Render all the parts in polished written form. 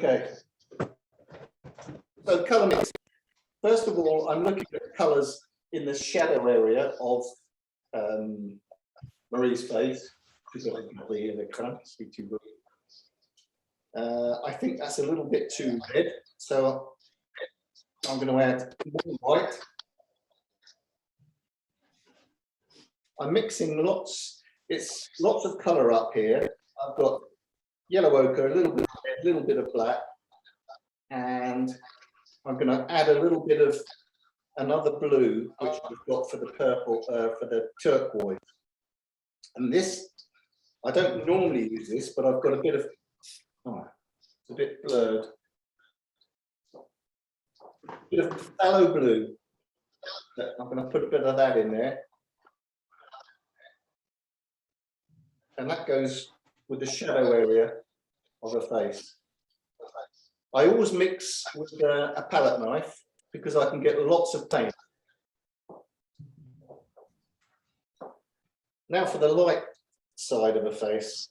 Okay. So colour mix. First of all, I'm looking at colours in the shadow area of Marie's face. I think that's a little bit too red, so I'm going to add more white. I'm mixing lots of colour up here. I've got yellow ochre, a little bit of red, a little bit of black, and I'm going to add a little bit of another blue, which we've got for the purple, for the turquoise. And this, I don't normally use this, but I've got a bit of, oh, it's a bit blurred. A bit of phthalo blue. I'm going to put a bit of that in there. And that goes with the shadow area of the face. I always mix with a palette knife because I can get lots of paint. Now for the light side of the face.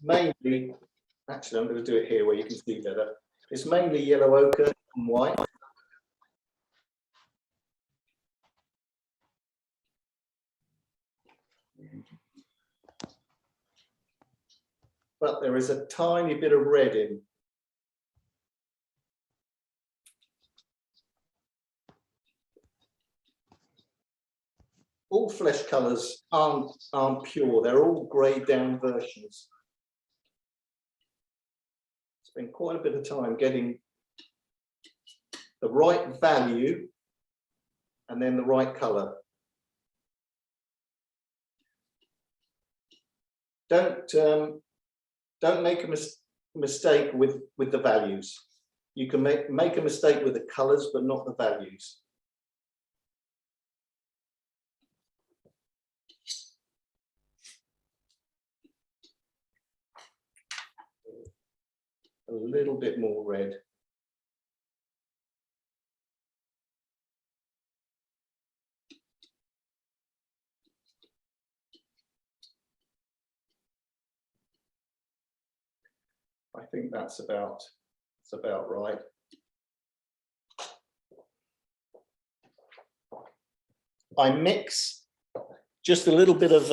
Mainly, actually I'm going to do it here where you can see better. It's mainly yellow ochre and white. But there is a tiny bit of red in. All flesh colours aren't pure, they're all greyed down versions. Spend quite a bit of time getting the right value and then the right colour. Don't make a mistake with the values. You can make a mistake with the colours, but not the values. A little bit more red. I think that's about right. I mix just a little bit of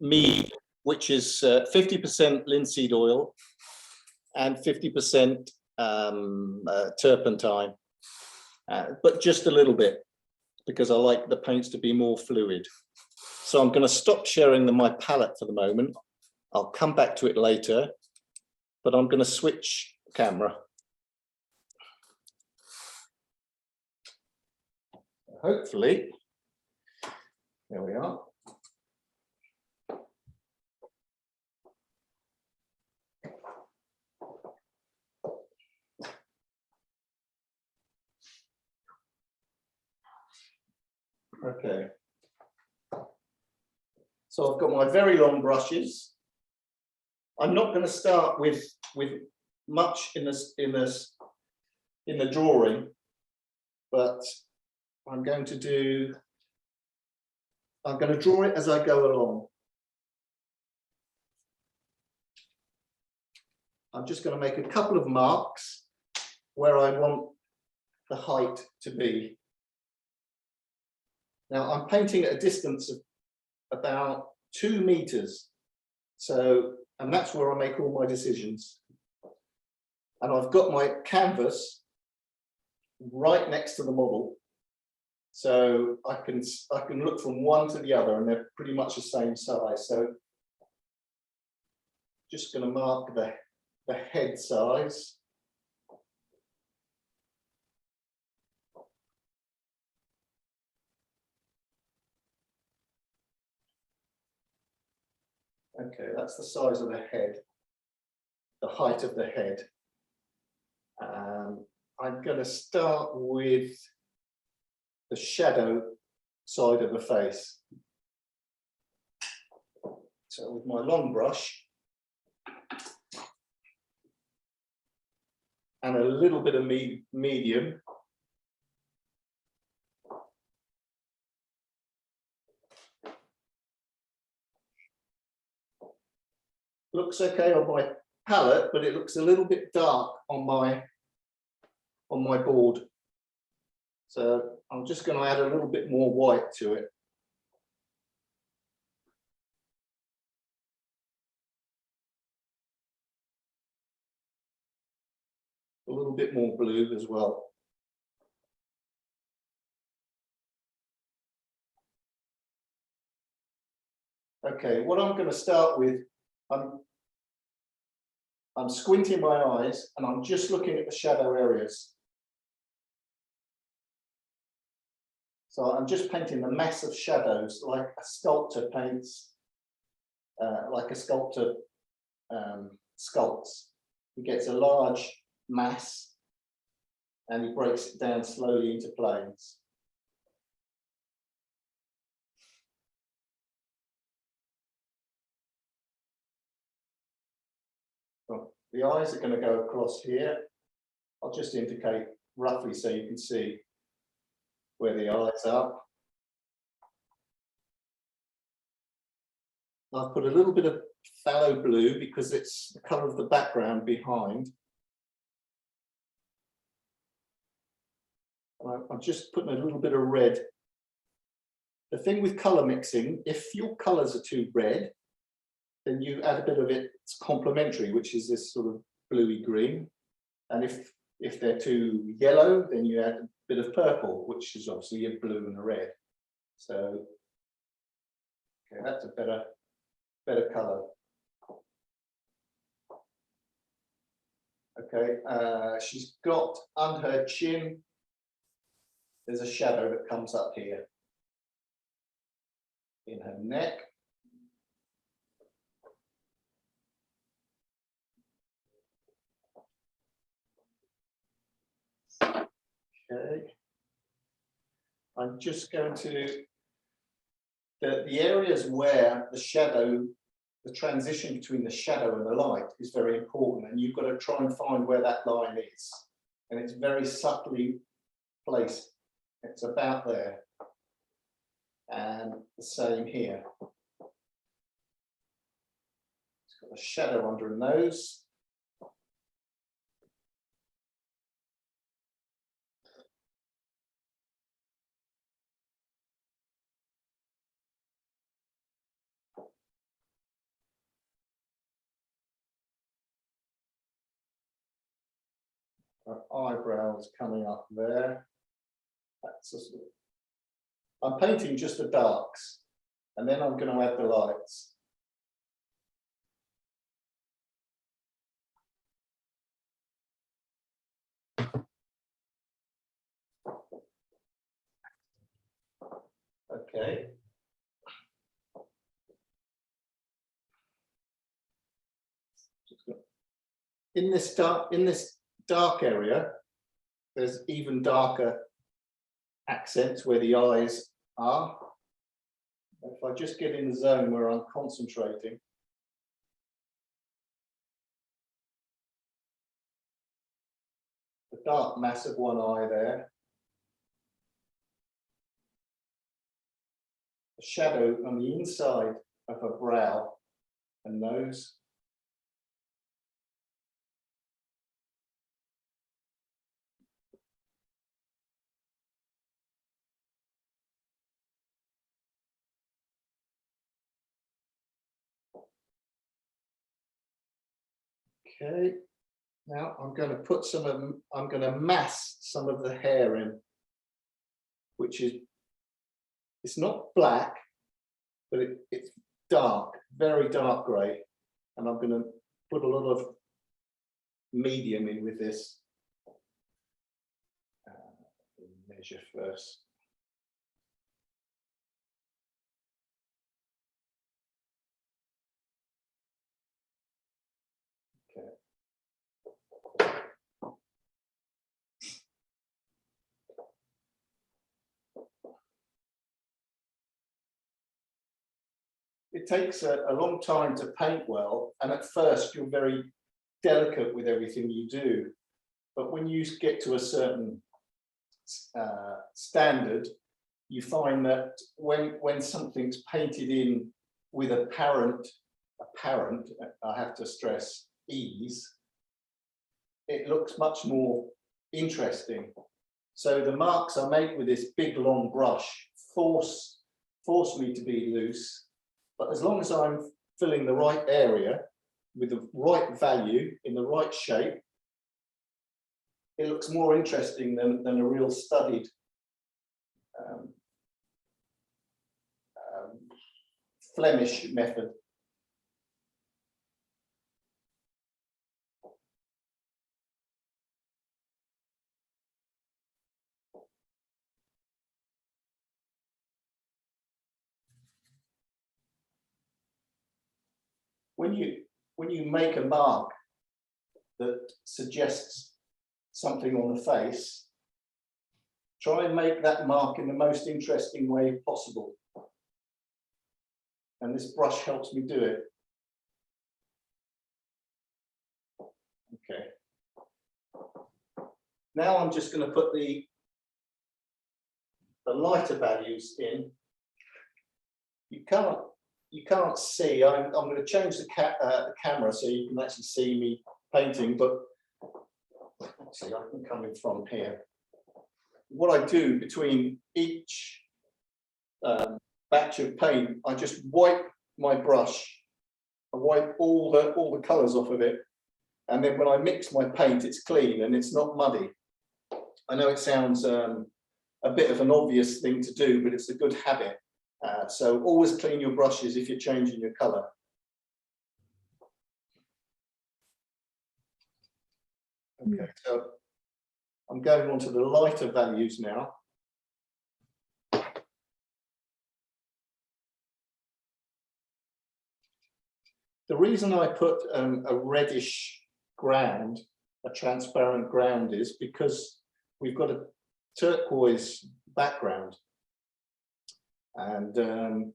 mead, which is 50% linseed oil and 50% turpentine, but just a little bit because I like the paints to be more fluid. So I'm going to stop sharing my palette for the moment. I'll come back to it later, but I'm going to switch camera. Hopefully, there we are. Okay. So I've got my very long brushes. I'm not going to start with much in the drawing, but I'm going to draw it as I go along. I'm just going to make a couple of marks where I want the height to be. Now I'm painting at a distance of about 2 meters. So, and that's where I make all my decisions. And I've got my canvas right next to the model. So I can look from one to the other and they're pretty much the same size. So just going to mark the head size. Okay, that's the size of the head, the height of the head. I'm going to start with the shadow side of the face. So with my long brush and a little bit of medium, looks okay on my palette, but it looks a little bit dark on my board. So I'm just going to add a little bit more white to it. A little bit more blue as well. Okay, what I'm going to start with, I'm squinting my eyes and I'm just looking at the shadow areas. So I'm just painting the mass of shadows like a sculptor paints, like a sculptor sculpts. He gets a large mass and he breaks it down slowly into planes. The eyes are going to go across here. I'll just indicate roughly so you can see where the eyes are. I've put a little bit of phthalo blue because it's the colour of the background behind. I'm just putting a little bit of red. The thing with colour mixing, if your colours are too red, then you add a bit of it's complementary, which is this sort of bluey green. And if they're too yellow, then you add a bit of purple, which is obviously a blue and a red. So okay, that's a better colour. Okay, she's got under her chin, there's a shadow that comes up here in her neck. Okay, I'm just going to, the areas where the shadow, the transition between the shadow and the light is very important, and you've got to try and find where that line is. And it's very subtly placed. It's about there. And the same here. It's got a shadow under her nose. Her eyebrows coming up there. That's I'm painting just the darks, and then I'm going to add the lights. Okay. In this dark area, there's even darker accents where the eyes are. If I just get in the zone where I'm concentrating, the dark mass of one eye there, the shadow on the inside of her brow and nose. Okay, now I'm going to put I'm going to mask some of the hair in, which is, it's not black, but it's dark, very dark grey. And I'm going to put a lot of medium in with this. Measure first. It takes a long time to paint well, and at first you're very delicate with everything you do. But when you get to a certain standard, you find that when something's painted in with apparent apparent, I have to stress ease, it looks much more interesting. So the marks I make with this big long brush force me to be loose, but as long as I'm filling the right area with the right value in the right shape, it looks more interesting than a real studied Flemish method. When you make a mark that suggests something on the face, try and make that mark in the most interesting way possible. And this brush helps me do it. Okay. Now I'm just going to put the lighter values in. You can't see. I'm going to change the camera so you can actually see me painting, but actually I can come in from here. What I do between each batch of paint, I just wipe my brush. I wipe all the colours off of it, and then when I mix my paint, it's clean and it's not muddy. I know it sounds a bit of an obvious thing to do, but it's a good habit. So always clean your brushes if you're changing your colour. Okay, so I'm going on to the lighter values now. The reason I put a reddish ground, a transparent ground, is because we've got a turquoise background. And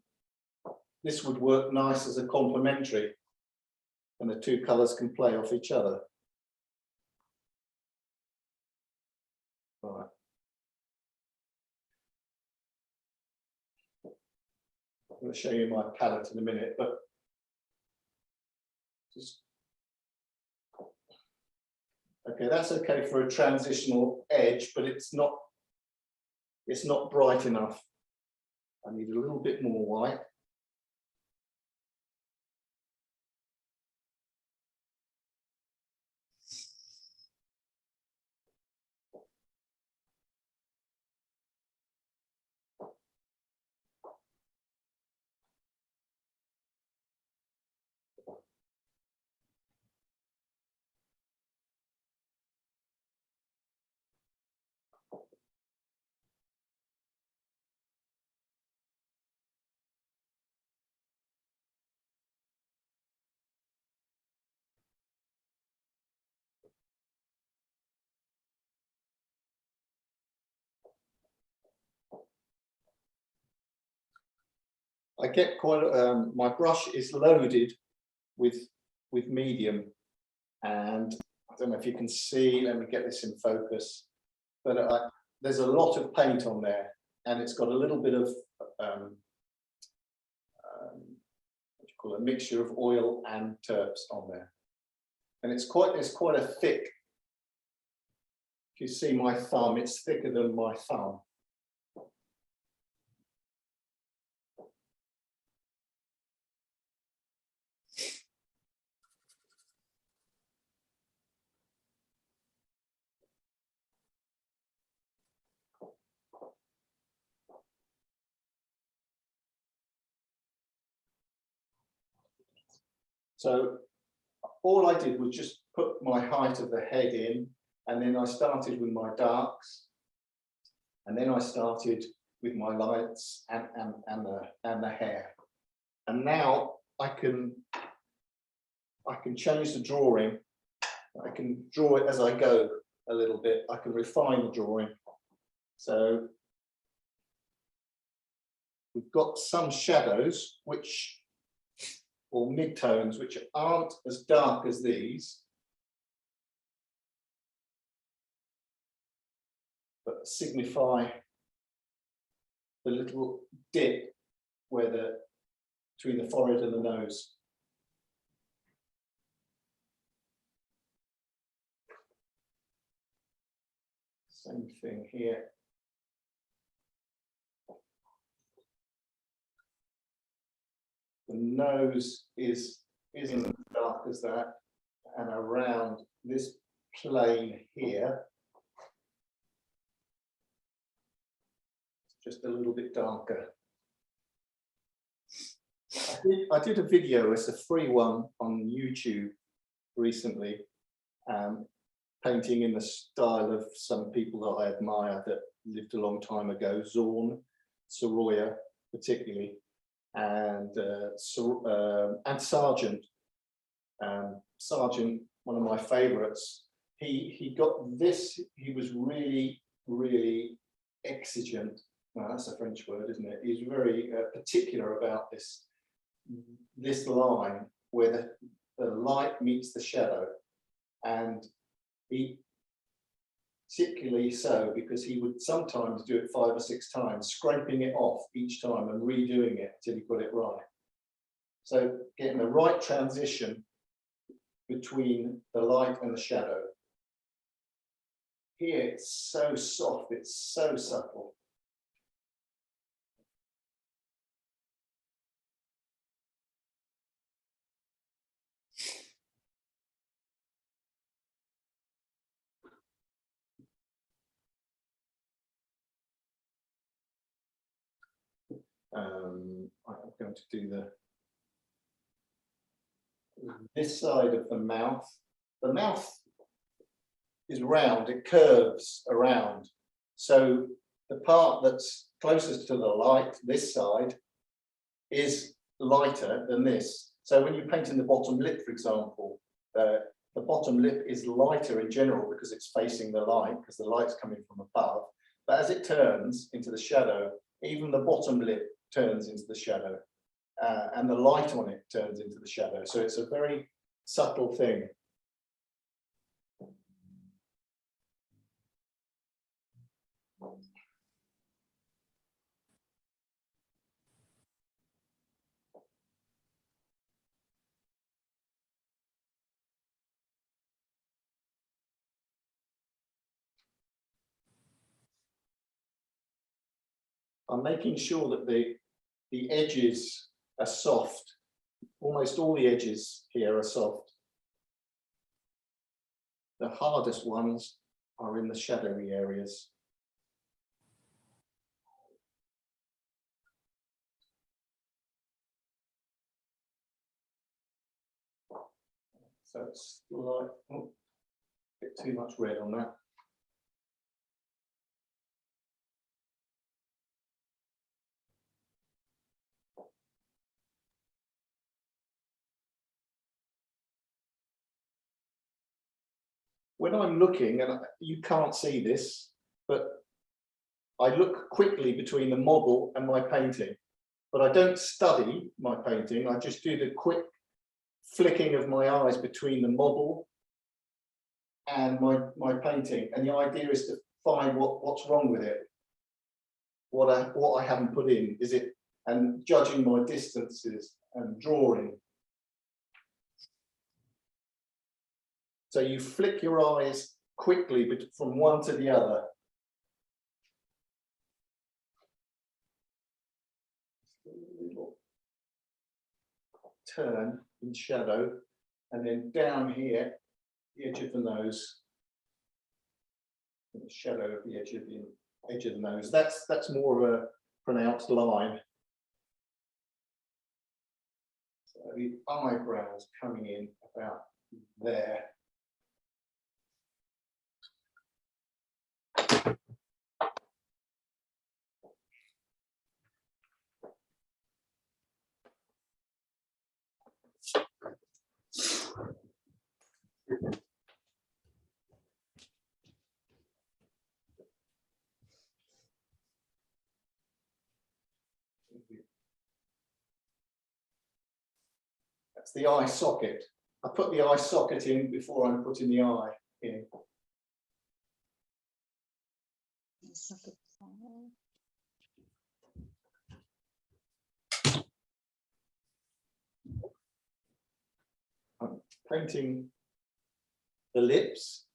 this would work nice as a complementary, and the two colours can play off each other. All right. I'm going to show you my palette in a minute, but just okay, that's okay for a transitional edge, but it's not bright enough. I need a little bit more white. I get quite, my brush is loaded with medium, and I don't know if you can see, let me get this in focus, but there's a lot of paint on there, and it's got a little bit of what you call a mixture of oil and terps on there, and it's quite a thick. If you see my thumb, it's thicker than my thumb. So all I did was just put my height of the head in, and then I started with my darks, and then I started with my lights and the hair. And now I can change the drawing. I can draw it as I go a little bit. I can refine the drawing. So we've got some shadows or midtones which aren't as dark as these, but signify the little dip between the forehead and the nose. Same thing here. The nose isn't as dark as that, and around this plane here, just a little bit darker. I did a video, it's a free one on YouTube recently, painting in the style of some people that I admire that lived a long time ago, Zorn, Sorolla particularly, and Sargent. Sargent, one of my favorites. He got this, he was really, really exigent. Well, that's a French word, isn't it? He's very particular about this line where the light meets the shadow, and he particularly so because he would sometimes do it 5 or 6 times, scraping it off each time and redoing it until he got it right. So getting the right transition between the light and the shadow. Here it's so soft, it's so subtle. I'm going to do this side of the mouth. The mouth is round, it curves around. So the part that's closest to the light, this side, is lighter than this. So when you're painting the bottom lip, for example, the bottom lip is lighter in general because it's facing the light, because the light's coming from above. But as it turns into the shadow, even the bottom lip turns into the shadow, and the light on it turns into the shadow. So it's a very subtle thing. I'm making sure that the edges are soft. Almost all the edges here are soft. The hardest ones are in the shadowy areas. So it's like, oh, a bit too much red on that. When I'm looking, and you can't see this, but I look quickly between the model and my painting, but I don't study my painting. I just do the quick flicking of my eyes between the model and my painting. And the idea is to find what's wrong with it, what I haven't put in, is it, and judging my distances and drawing. So you flick your eyes quickly from one to the other. A little turn in shadow, and then down here, the edge of the nose, and the shadow of the edge of the nose. That's more of a pronounced line. So the eyebrows coming in about there. That's the eye socket. I put the eye socket in before I'm putting the eye in. I'm painting the lips.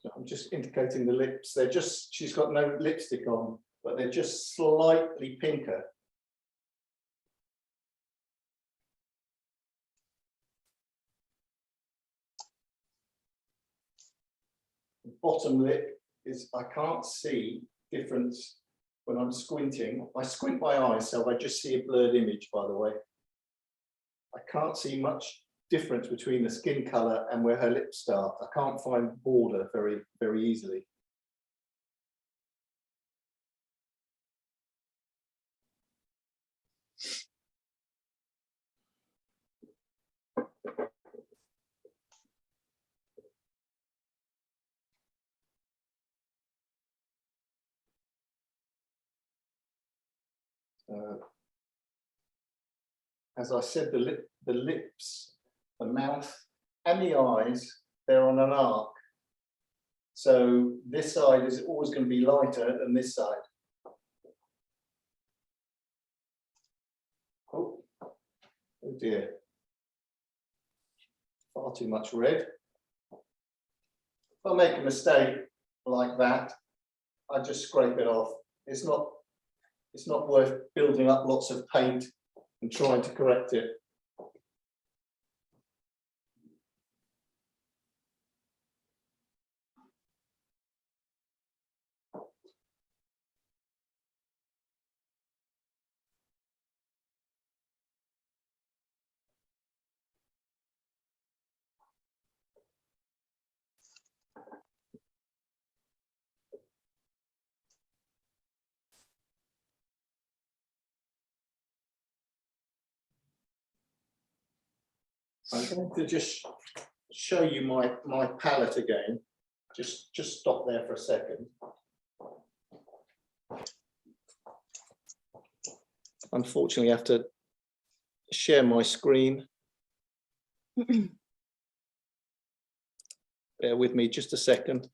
So I'm just indicating the lips. They're just, she's got no lipstick on, but they're just slightly pinker. The bottom lip is, I can't see difference when I'm squinting. I squint my eyes, so I just see a blurred image, by the way. I can't see much difference between the skin color and where her lips start. I can't find border very easily. As I said, the lips, the mouth, and the eyes, they're on an arc. So this side is always going to be lighter than this side. Oh, oh dear. Far too much red. If I make a mistake like that, I just scrape it off. It's not worth building up lots of paint and trying to correct it. I'm going to just show you my palette again. Just stop there for a second. Unfortunately, I have to share my screen. Bear with me just a second.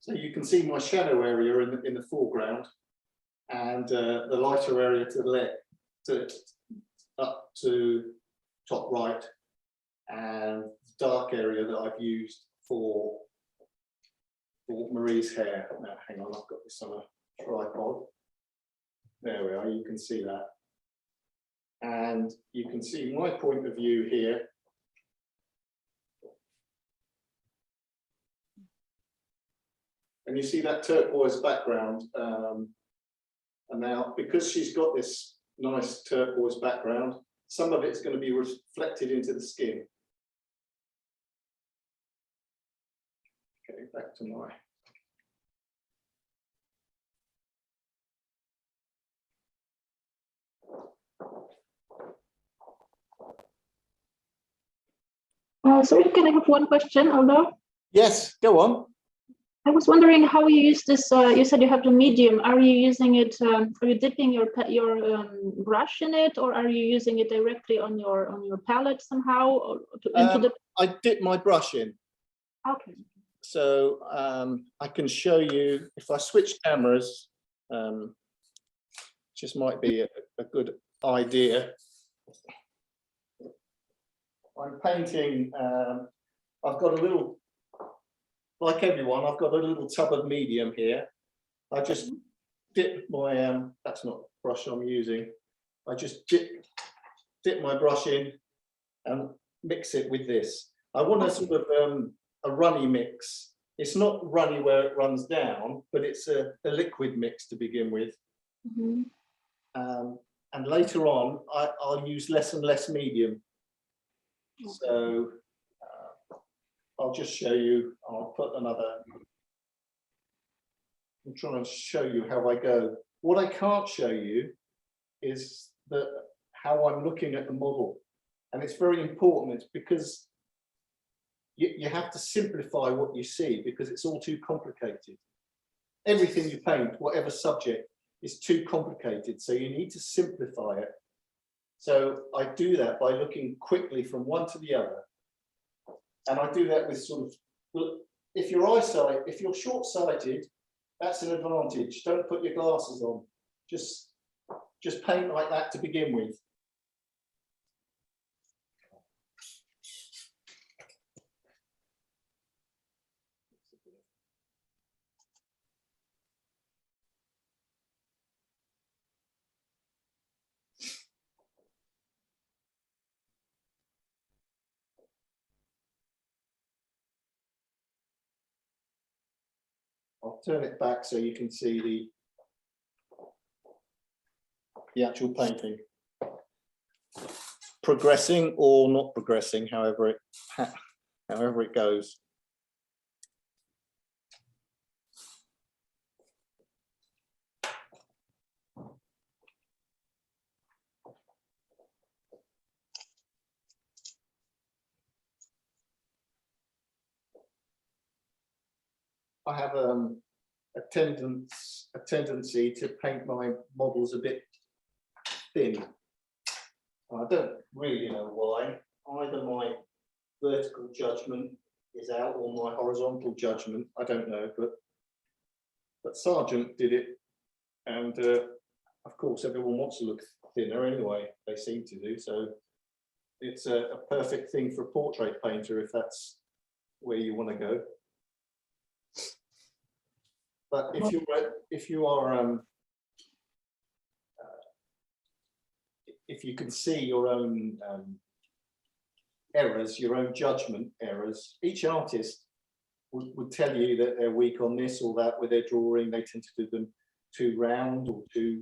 So you can see my shadow area in the foreground, and the lighter area to the left, up to top right, and the dark area that I've used for Marie's hair. Now, hang on, I've got this on a tripod. There we are, you can see that. And you can see my point of view here. And you see that turquoise background. And now, because she's got this nice turquoise background, some of it's going to be reflected into the skin. Okay, back to my. So can I have one question, Aldo? Yes, go on. I was wondering how you use this. You said you have the medium. Are you using it? Are you dipping your brush in it, or are you using it directly on your palette somehow? Or into the... I dip my brush in. Okay. So I can show you if I switch cameras. Just might be a good idea. I'm painting. I've got a little. Like everyone, I've got a little tub of medium here. I just dip my, that's not the brush I'm using. I just dip my brush in and mix it with this. I want a sort of a runny mix. It's not runny where it runs down, but it's a liquid mix to begin with. Mm-hmm. And later on, I'll use less and less medium. Okay. So I'll just show you, I'll put another, I'm trying to show you how I go. What I can't show you is how I'm looking at the model. And it's very important. It's because you have to simplify what you see because it's all too complicated. Everything you paint, whatever subject, is too complicated. So you need to simplify it. So I do that by looking quickly from one to the other. And I do that with sort of, well, if you're short-sighted, that's an advantage. Don't put your glasses on. Just paint like that to begin with. I'll turn it back so you can see the actual painting. Progressing or not progressing, however it goes. I have a tendency to paint my models a bit thin. I don't really know why. Either my vertical judgment is out or my horizontal judgment. I don't know, but Sargent did it, and of course everyone wants to look thinner anyway. They seem to do so. It's a perfect thing for a portrait painter if that's where you want to go. But if you can see your own errors, your own judgment errors, each artist would tell you that they're weak on this or that with their drawing. They tend to do them too round or too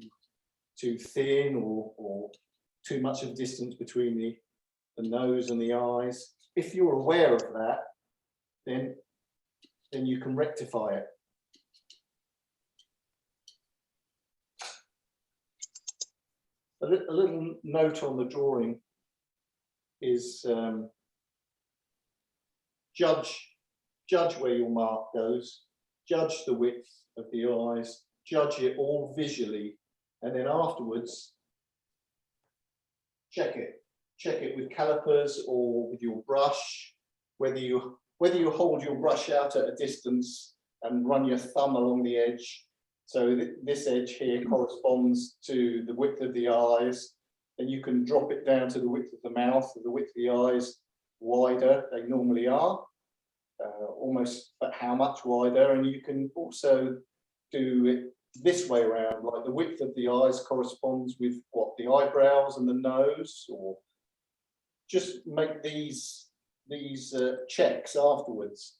thin or too much of distance between the nose and the eyes. If you're aware of that, then you can rectify it. A little note on the drawing is judge where your mark goes, judge the width of the eyes, judge it all visually, and then afterwards check it with calipers or with your brush, whether you hold your brush out at a distance and run your thumb along the edge. So this edge here corresponds to the width of the eyes. Then you can drop it down to the width of the mouth, or the width of the eyes wider, they normally are, almost, but how much wider? And you can also do it this way around, like the width of the eyes corresponds with what, the eyebrows and the nose, or just make these checks afterwards.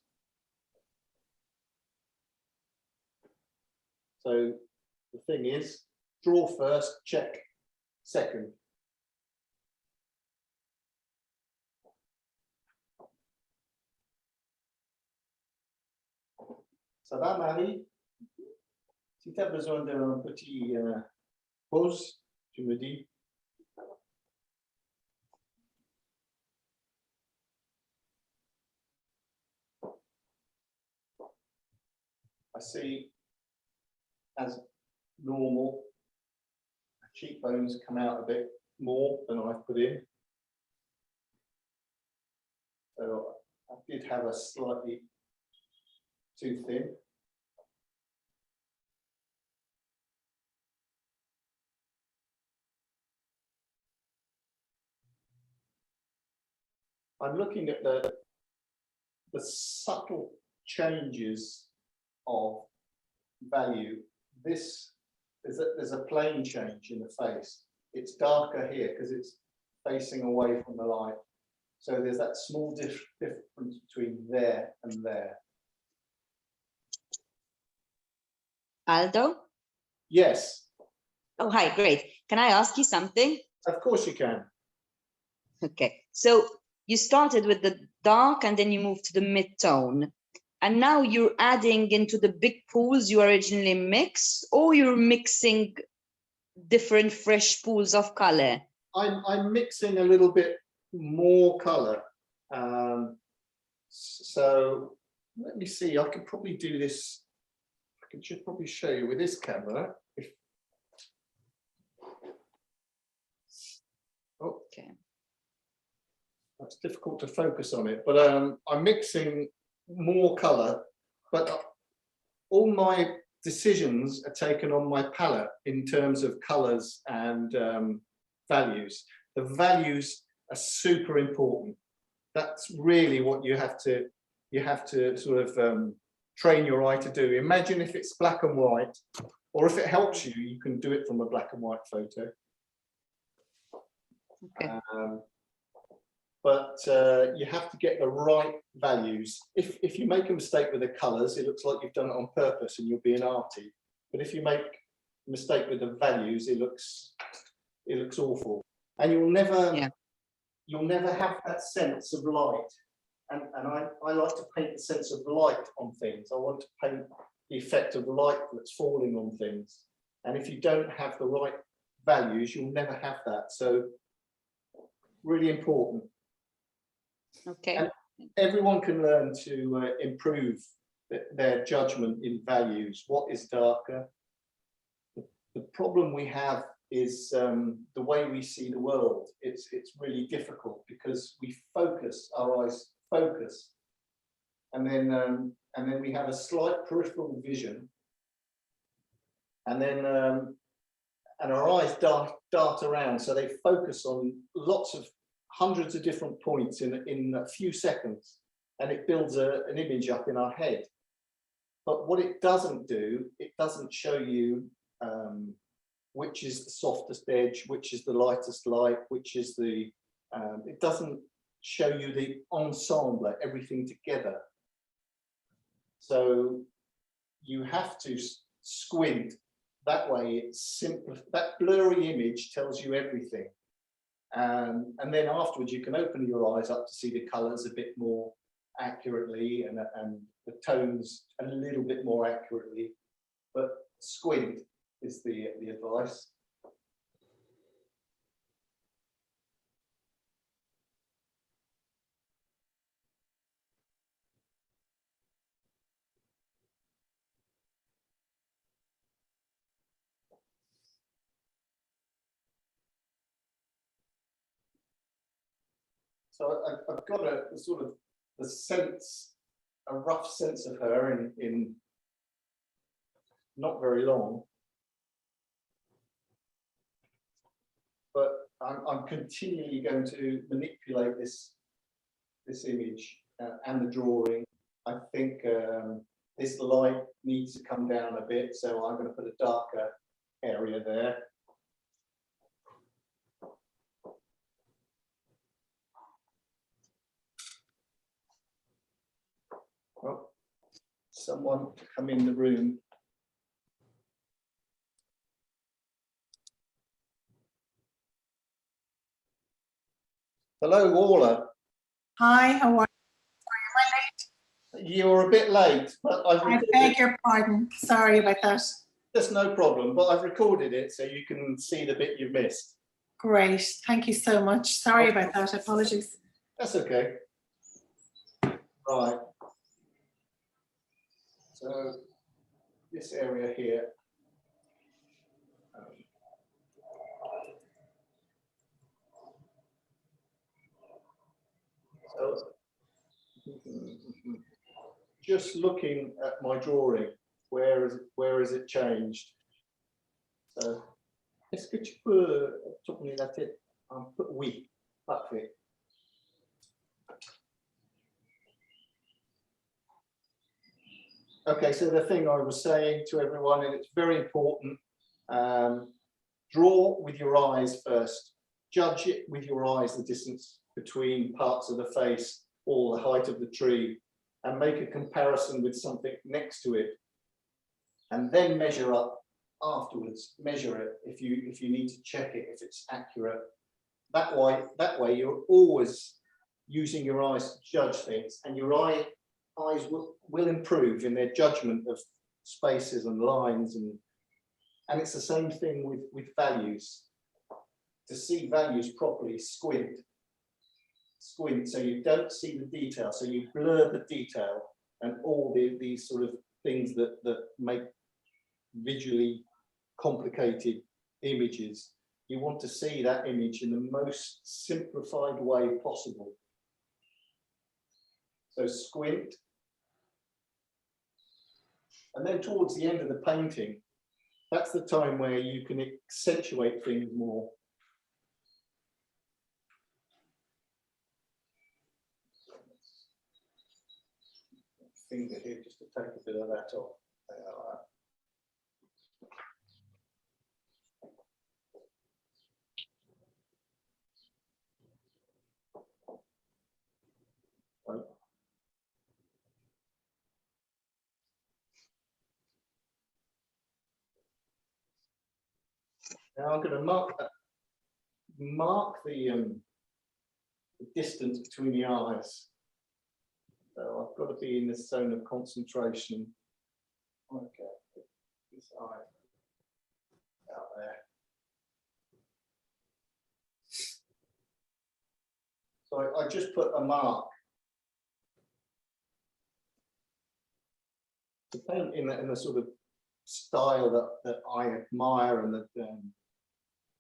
So the thing is, draw first, check second. Ça va, Marie? Si tu as besoin d'un petit pause, tu me dis. I see, as normal, cheekbones come out a bit more than I've put in. So I did have a slightly too thin. I'm looking at the subtle changes of value. There's a plane change in the face. It's darker here because it's facing away from the light. So there's that small difference between there and there. Aldo? Yes. Oh, hi, great. Can I ask you something? Of course you can. Okay, so you started with the dark and then you moved to the mid-tone. And now you're adding into the big pools you originally mixed, or you're mixing different fresh pools of color? I'm mixing a little bit more color. So let me see, I could probably do this. I should probably show you with this camera. It's difficult to focus on it, but I'm mixing more color, but all my decisions are taken on my palette in terms of colors and values. The values are super important. That's really what you have to sort of train your eye to do. Imagine if it's black and white, or if it helps you, you can do it from a black and white photo. Okay. But you have to get the right values. If you make a mistake with the colors, it looks like you've done it on purpose and you'll be an arty. But if you make a mistake with the values, it looks awful. And you'll never have that sense of light. And I like to paint the sense of light on things. I want to paint the effect of light that's falling on things. And if you don't have the right values, you'll never have that. So really important. Okay. And everyone can learn to improve their judgment in values. What is darker? The problem we have is the way we see the world. It's really difficult because we focus, our eyes focus, and then we have a slight peripheral vision, and then and our eyes dart around, so they focus on lots of hundreds of different points in a few seconds, and it builds an image up in our head. But what it doesn't do, it doesn't show you which is the softest edge, which is the lightest light, which is the, it doesn't show you the ensemble, everything together. So you have to squint. That way it's simple. That blurry image tells you everything. And then afterwards you can open your eyes up to see the colors a bit more accurately and the tones a little bit more accurately. But squint is the advice. So I've got a sort of a rough sense of her in not very long. But I'm continually going to manipulate this image and the drawing. I think this light needs to come down a bit, so I'm going to put a darker area there. Well, someone come in the room. Hello, Orla. Hi, how are You're a bit late, but you? I beg your pardon. Sorry about that. There's no problem, but I've recorded it so you can see the bit you missed. Great. Thank you so much. Sorry about that. Apologies. That's okay. Right. So this area here. So just looking at my drawing, where is it changed? So est-ce que tu peux tourner la tête un peu? Oui, parfait. Okay, so the thing I was saying to everyone, and it's very important, draw with your eyes first. Judge it with your eyes, the distance between parts of the face or the height of the tree, and make a comparison with something next to it. And then measure up afterwards. Measure it if you need to check it, if it's accurate. That way you're always using your eyes to judge things, and your eyes will improve in their judgment of spaces and lines, and it's the same thing with values. To see values properly, squint so you don't see the detail, so you blur the detail and all these sort of things that make visually complicated images. You want to see that image in the most simplified way possible. So squint. And then towards the end of the painting, that's the time where you can accentuate things more. Finger here just to take a bit of that off. Right. Now I'm going to mark the distance between the eyes. So I've got to be in this zone of concentration. Okay, this eye out there. So I just put a mark to paint in the sort of style that I admire, and that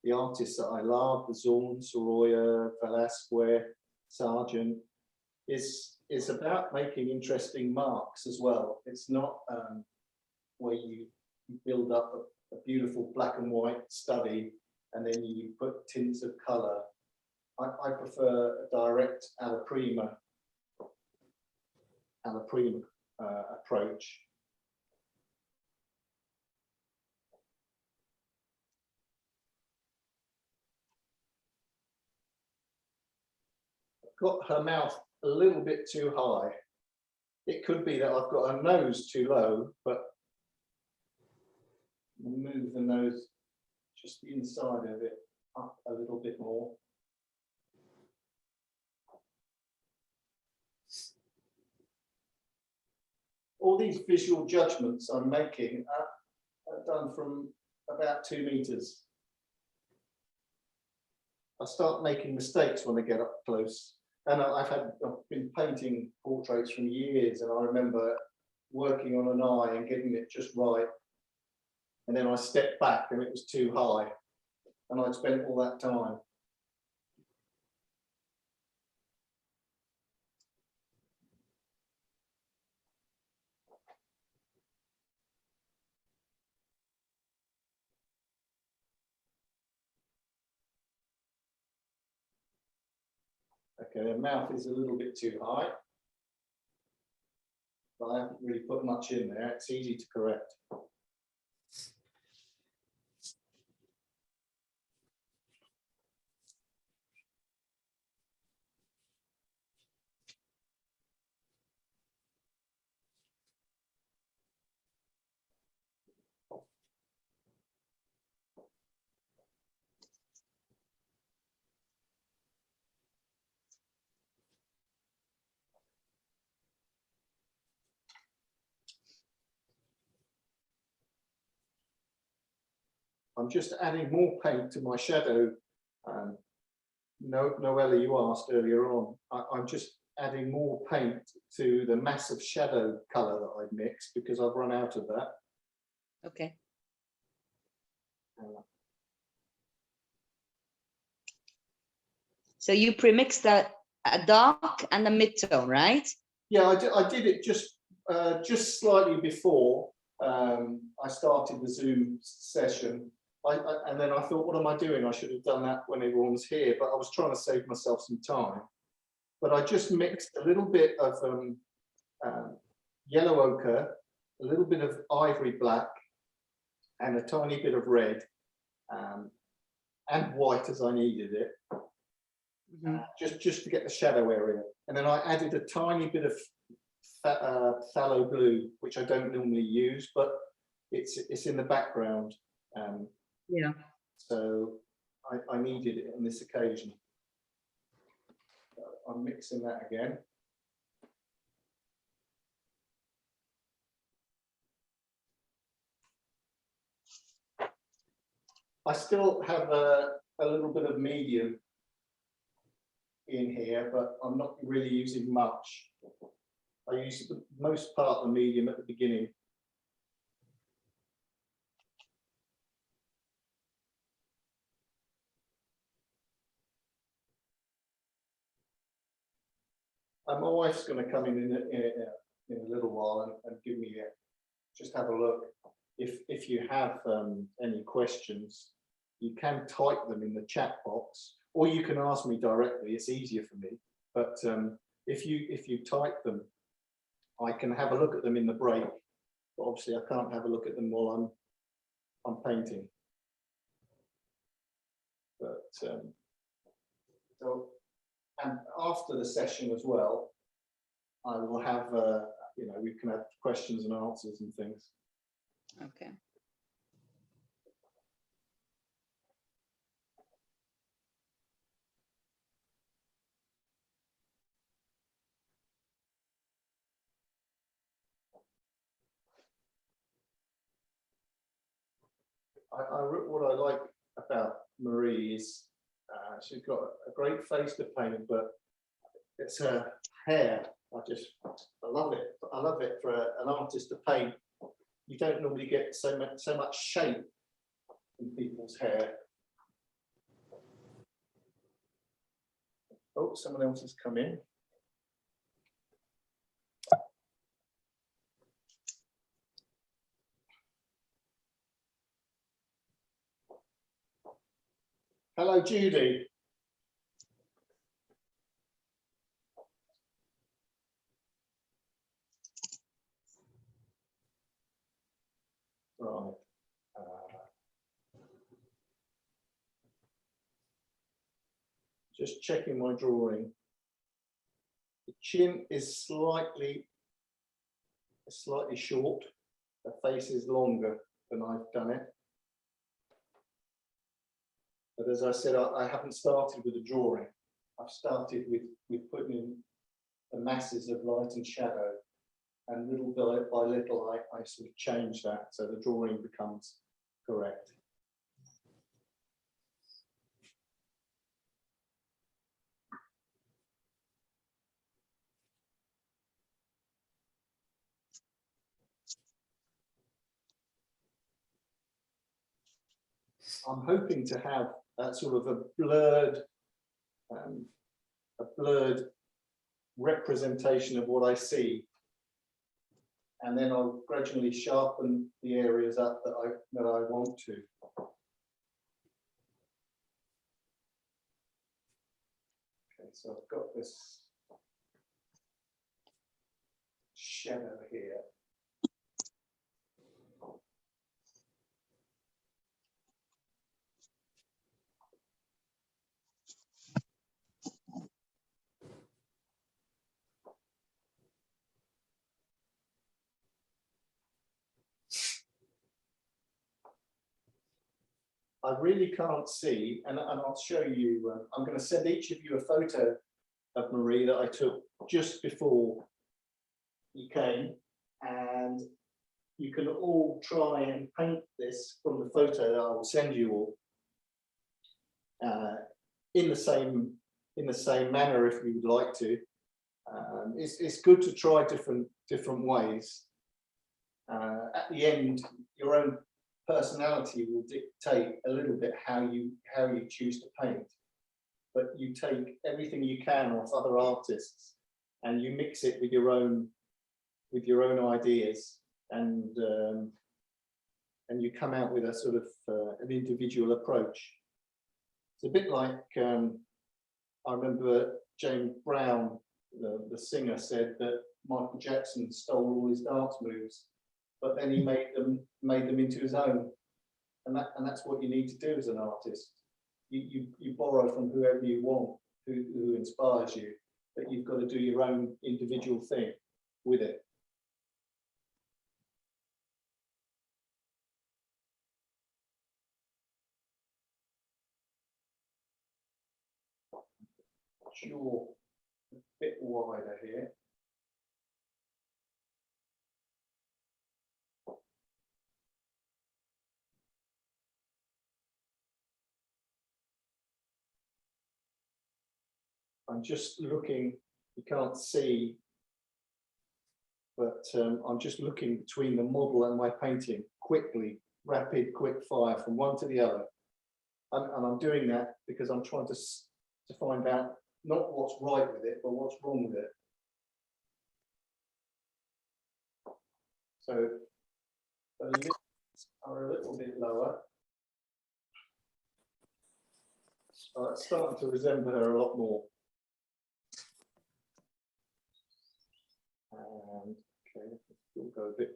the artists that I love, the Zorn, Sorolla, Velasquez, Sargent, is about making interesting marks as well. It's not where you build up a beautiful black and white study and then you put tints of colour. I prefer a direct alla prima approach. I've got her mouth a little bit too high. It could be that I've got her nose too low, but move the nose, just the inside of it, up a little bit more. All these visual judgments I'm making are done from about 2 meters. I start making mistakes when I get up close. And I've been painting portraits from years, and I remember working on an eye and getting it just right. And then I stepped back and it was too high. And I'd spent all that time. Okay, the mouth is a little bit too high, but I haven't really put much in there. It's easy to correct. I'm just adding more paint to my shadow. Noella, you asked earlier on, I'm just adding more paint to the massive shadow colour that I've mixed because I've run out of that. Okay. So you pre-mixed a dark and a mid-tone, right? Yeah, I did it just slightly before I started the Zoom session. And then I thought, what am I doing? I should have done that when everyone was here, but I was trying to save myself some time. But I just mixed a little bit of yellow ochre, a little bit of ivory black, and a tiny bit of red, and white as I needed it, just to get the shadow area. And then I added a tiny bit of phthalo blue, which I don't normally use, but it's in the background. Yeah. So I needed it on this occasion. I'm mixing that again. I still have a little bit of medium in here, but I'm not really using much. I use the most part of the medium at the beginning. My wife's going to come in a little while and give me just have a look. If you have any questions, you can type them in the chat box, or you can ask me directly. It's easier for me. But if you type them, I can have a look at them in the break. But obviously, I can't have a look at them while I'm painting. But so, and after the session as well, I will have you know, we can have questions and answers and things. Okay. What I like about Marie is she's got a great face to paint, but it's her hair. I love it. I love it for an artist to paint. You don't normally get so much shape in people's hair. Oh, someone else has come in. Hello, Judy. Right. Just checking my drawing. The chin is slightly short. The face is longer than I've done it. But as I said, I haven't started with a drawing. I've started with putting in the masses of light and shadow, and little by little, I sort of change that so the drawing becomes correct. I'm hoping to have that sort of a blurred representation of what I see, and then I'll gradually sharpen the areas up that I want to. Okay, so I've got this shadow here. I really can't see, and I'll show you. I'm going to send each of you a photo of Marie that I took just before you came, and you can all try and paint this from the photo that I will send you all in the same manner if you would like to. It's good to try different ways. At the end, your own personality will dictate a little bit how you choose to paint, but you take everything you can off other artists and you mix it with your own ideas, and you come out with a sort of an individual approach. It's a bit like I remember James Brown, the singer, said that Michael Jackson stole all his dance moves, but then he made them into his own, and that's what you need to do as an artist. You borrow from whoever you want, who inspires you, but you've got to do your own individual thing with it. Sure, a bit wider here. I'm just looking, you can't see, but I'm just looking between the model and my painting quickly, rapid, quick fire from one to the other. And I'm doing that because I'm trying to find out not what's right with it, but what's wrong with it. So the lips are a little bit lower. So it's starting to resemble her a lot more. And okay, we'll go a bit.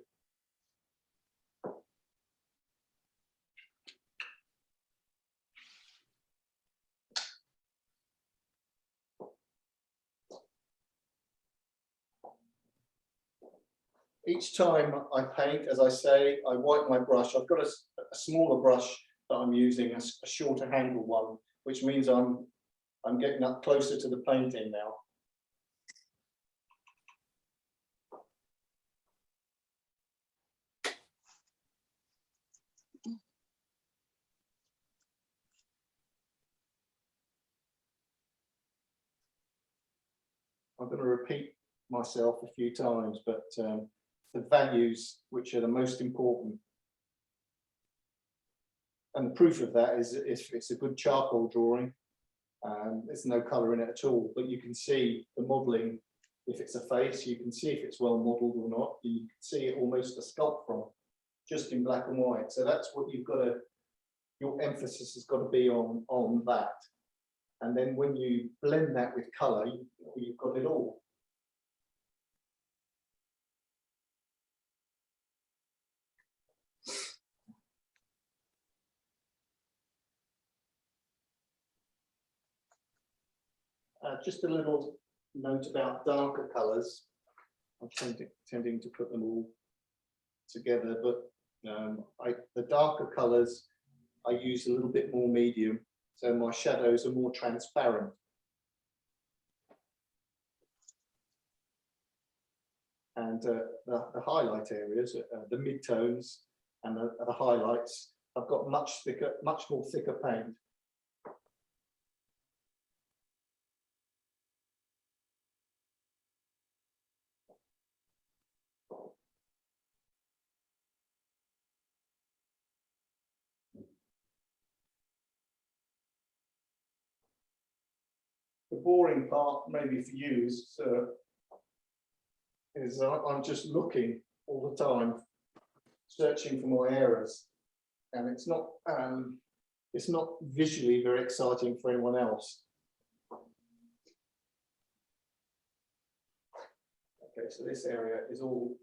Each time I paint, as I say, I wipe my brush. I've got a smaller brush that I'm using, a shorter handle one, which means I'm getting up closer to the painting now. I'm going to repeat myself a few times, but the values which are the most important. And the proof of that is if it's a good charcoal drawing, there's no colour in it at all, but you can see the modelling. If it's a face, you can see if it's well modelled or not. You can see it almost a sculpt from, just in black and white. So that's what you've got to, your emphasis has got to be on that. And then when you blend that with colour, you've got it all. Just a little note about darker colours. I'm tending to put them all together, but the darker colours I use a little bit more medium, so my shadows are more transparent. And the highlight areas, the mid-tones and the highlights, I've got much more thicker paint. The boring part, maybe for you, is I'm just looking all the time, searching for my errors, and it's not visually very exciting for anyone else. Okay, so this area is all.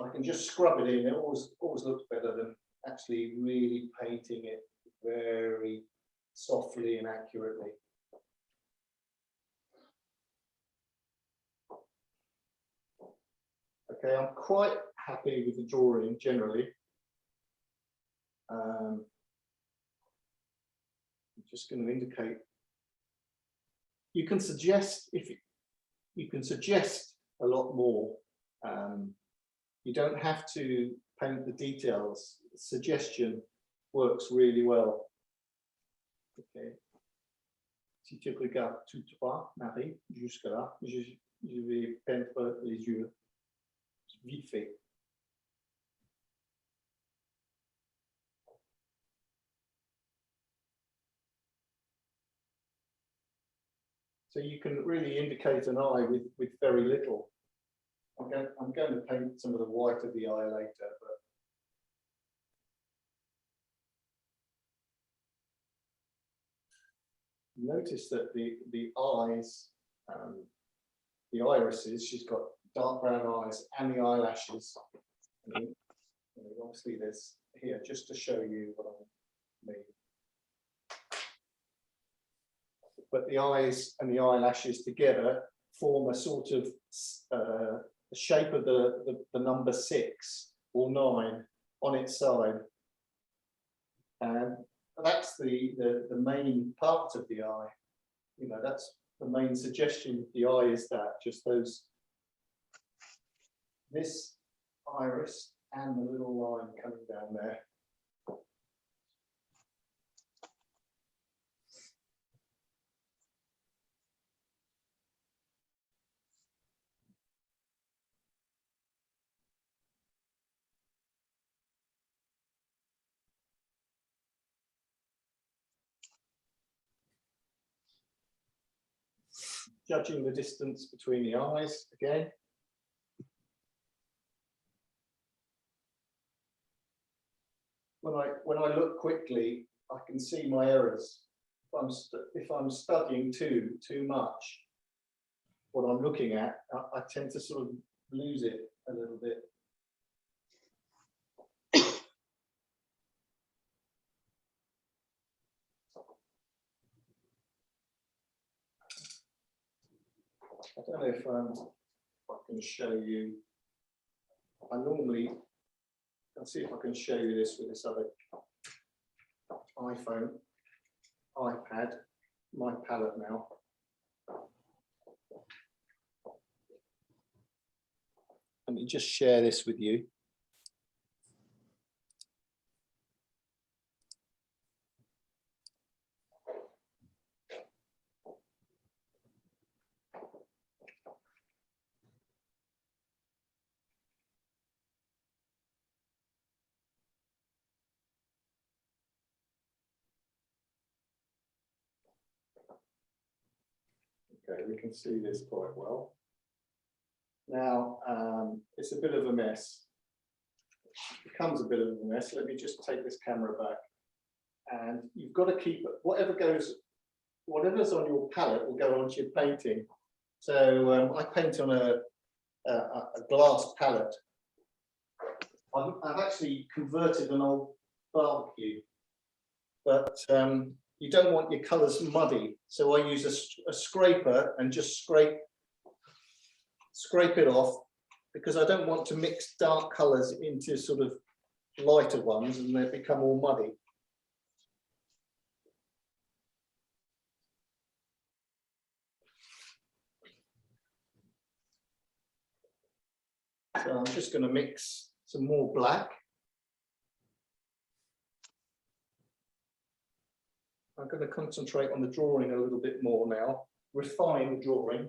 I can just scrub it in. It always looks better than actually really painting it very softly and accurately. Okay, I'm quite happy with the drawing generally. I'm just going to indicate. You can suggest you can suggest a lot more. You don't have to paint the details. Suggestion works really well. Okay. Si tu regardes tout droit, Marie, jusque là, je vais peindre les yeux vite fait. So you can really indicate an eye with very little. I'm going to paint some of the white of the eye later, but notice that the eyes, the irises, she's got dark brown eyes and the eyelashes. And obviously there's here, just to show you what I mean. But the eyes and the eyelashes together form a sort of the shape of the number 6 or 9 on its side. And that's the main part of the eye. You know, that's the main suggestion of the eye, is that just this iris and the little line coming down there. Judging the distance between the eyes again. when I look quickly, I can see my errors. If I'm studying too much what I'm looking at, I tend to sort of lose it a little bit. I don't know if I can show you. I'll see if I can show you this with this other iPhone, iPad, my palette now. Let me just share this with you. Okay, we can see this quite well. Now, it's a bit of a mess. It becomes a bit of a mess. Let me just take this camera back. And you've got to keep it, whatever's on your palette will go onto your painting. So I paint on a glass palette. I've actually converted an old barbecue, but you don't want your colours muddy. So I use a scraper and just scrape it off, because I don't want to mix dark colours into sort of lighter ones and they become all muddy. So I'm just going to mix some more black. I'm going to concentrate on the drawing a little bit more now, refine the drawing.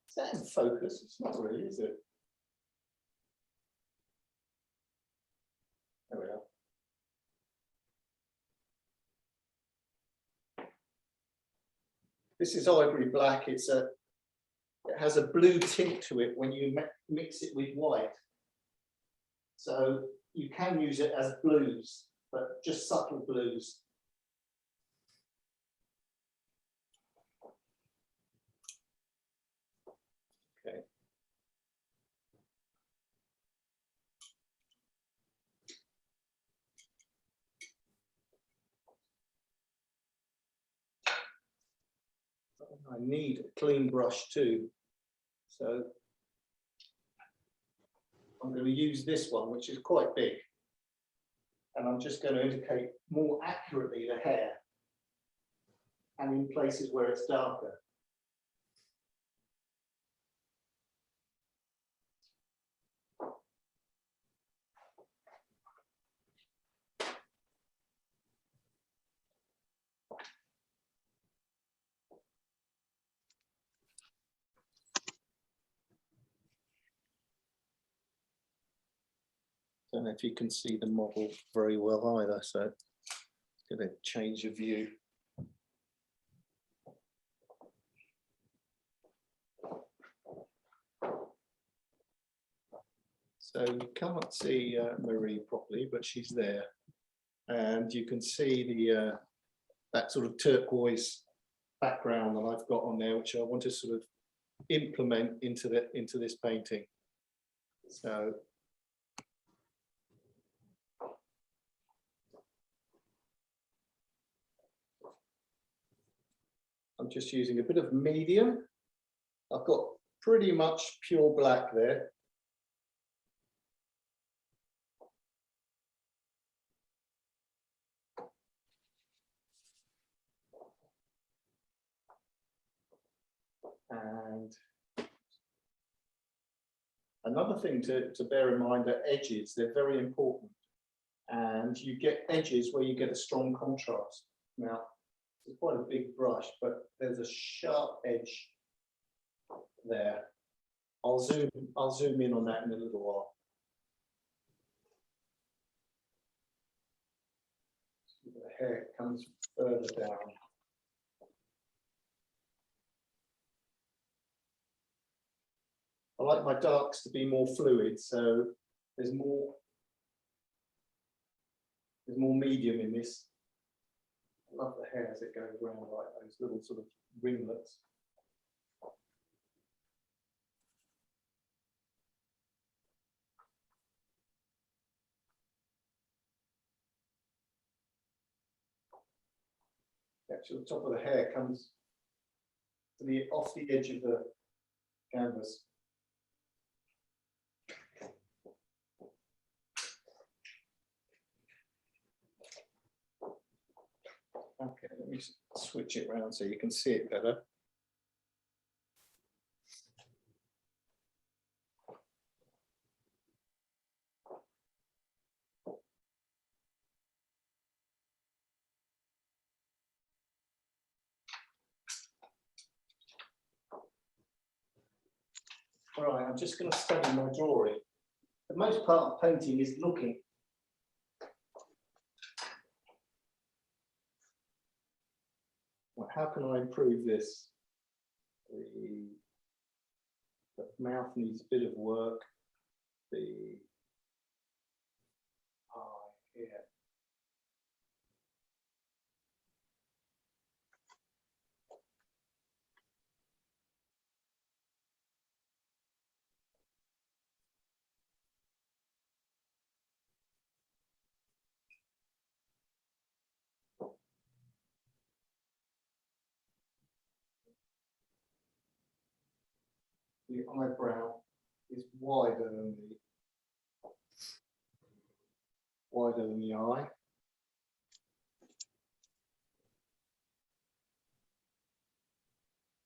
Is that in focus? It's not really, is it? There we are. This is ivory black. It has a blue tint to it when you mix it with white. So you can use it as blues, but just subtle blues. Okay. I need a clean brush too. So I'm going to use this one, which is quite big. And I'm just going to indicate more accurately the hair and in places where it's darker. Don't know if you can see the model very well either, so I'm going to change the view. So you can't see Marie properly, but she's there, and you can see the that sort of turquoise background that I've got on there, which I want to sort of implement into this painting. So I'm just using a bit of medium. I've got pretty much pure black there. And another thing to bear in mind are edges. They're very important. And you get edges where you get a strong contrast. Now, it's quite a big brush, but there's a sharp edge there. I'll zoom in on that in a little while. The hair comes further down. I like my darks to be more fluid, so There's more medium in this. I love the hair as it goes around like those little sort of ringlets. Actually, the top of the hair comes to the off the edge of the canvas. Okay, let me switch it around so you can see it better. All right, I'm just going to study my drawing. The most part of painting is looking. Well, how can I improve this? The mouth needs a bit of work. The eye here. The eyebrow is wider than the eye.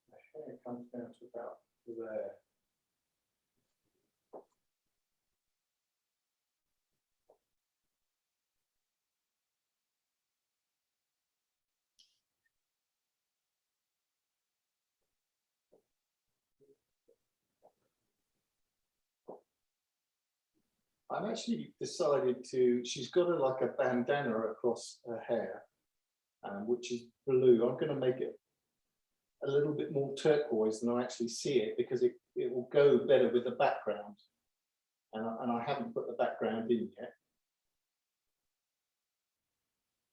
The hair comes down to about there. I've actually decided to, she's got like a bandana across her hair, which is blue. I'm going to make it a little bit more turquoise than I actually see it because it will go better with the background. And I haven't put the background in yet.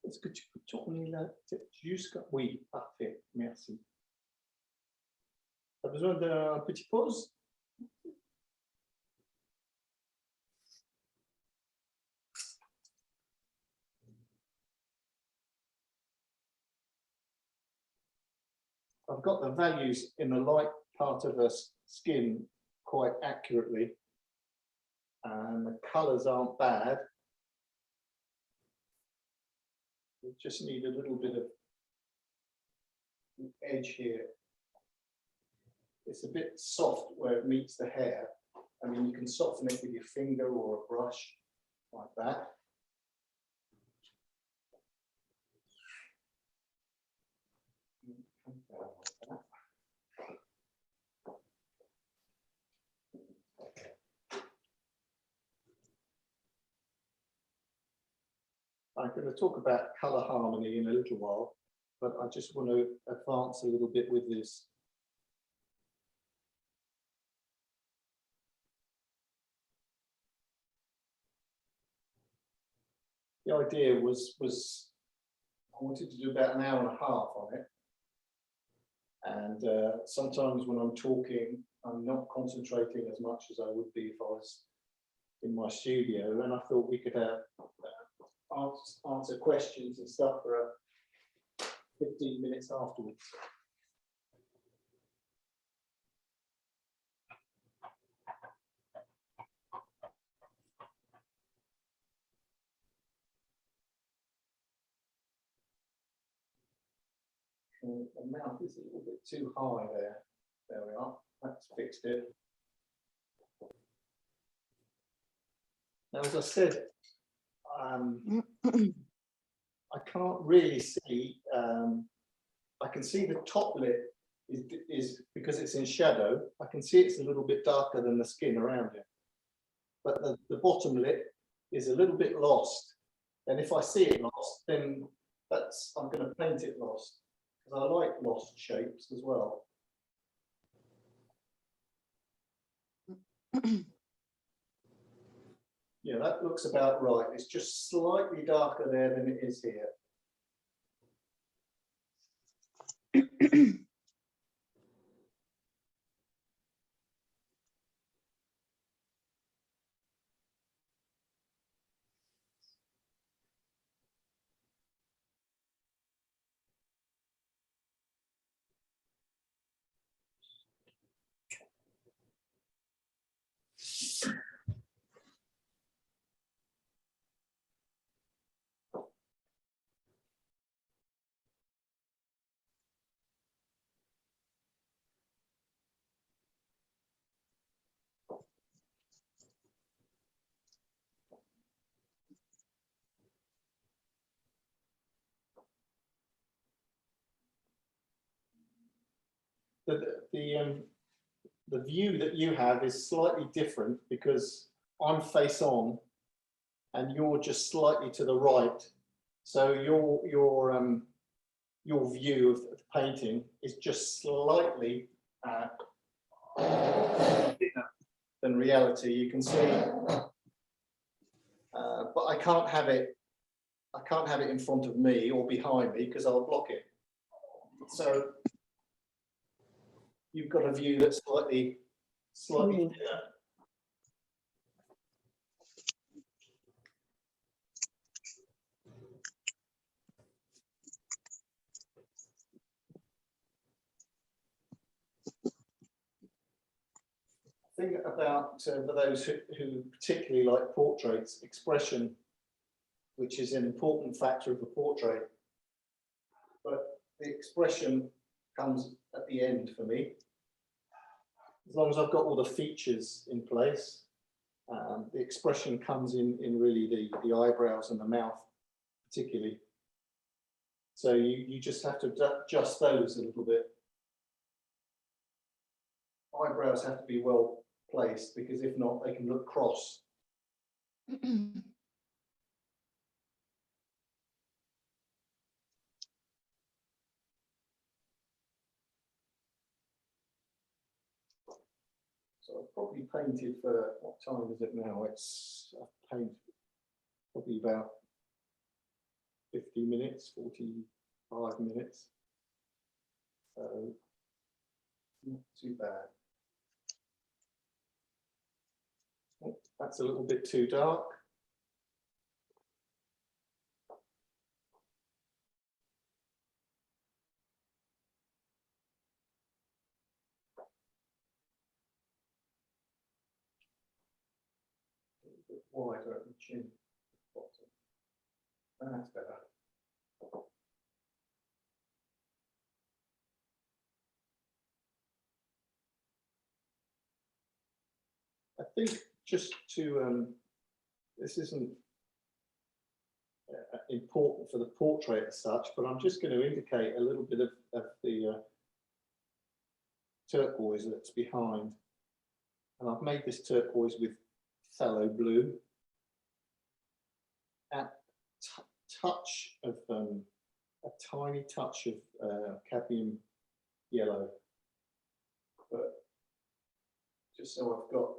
Est-ce que tu peux tourner la tête jusqu'à... Oui, parfait, merci. T'as besoin d'un petit pause? I've got the values in the light part of her skin quite accurately, and the colours aren't bad. We just need a little bit of edge here. It's a bit soft where it meets the hair. I mean, you can soften it with your finger or a brush like that. I'm going to talk about colour harmony in a little while, but I just want to advance a little bit with this. The idea was I wanted to do about an hour and a half on it. And sometimes when I'm talking, I'm not concentrating as much as I would be if I was in my studio. And I thought we could answer questions and stuff for 15 minutes afterwards. The mouth is a little bit too high there. There we are. That's fixed it. Now, as I said, I can't really see. I can see the top lip is because it's in shadow. I can see it's a little bit darker than the skin around it. But the bottom lip is a little bit lost. And if I see it lost, then I'm going to paint it lost. Because I like lost shapes as well. Yeah, that looks about right. It's just slightly darker there than it is here. The view that you have is slightly different because I'm face on and you're just slightly to the right. So your view of the painting is just slightly thinner than reality. You can see, but I can't have it in front of me or behind me because I'll block it. So you've got a view that's slightly thinner. Thing about for those who particularly like portraits, expression, which is an important factor of a portrait, but the expression comes at the end for me. As long as I've got all the features in place, the expression comes in really the eyebrows and the mouth particularly. So you just have to adjust those a little bit. Eyebrows have to be well placed because if not, they can look cross. So I've probably painted for, what time is it now? I've painted probably about 50 minutes, 45 minutes. So not too bad. Oh, that's a little bit too dark. A little bit wider at the chin. That's better. I think just to, this isn't important for the portrait as such, but I'm just going to indicate a little bit of the turquoise that's behind. And I've made this turquoise with phthalo blue. A touch of, a tiny touch of cadmium yellow. But just so I've got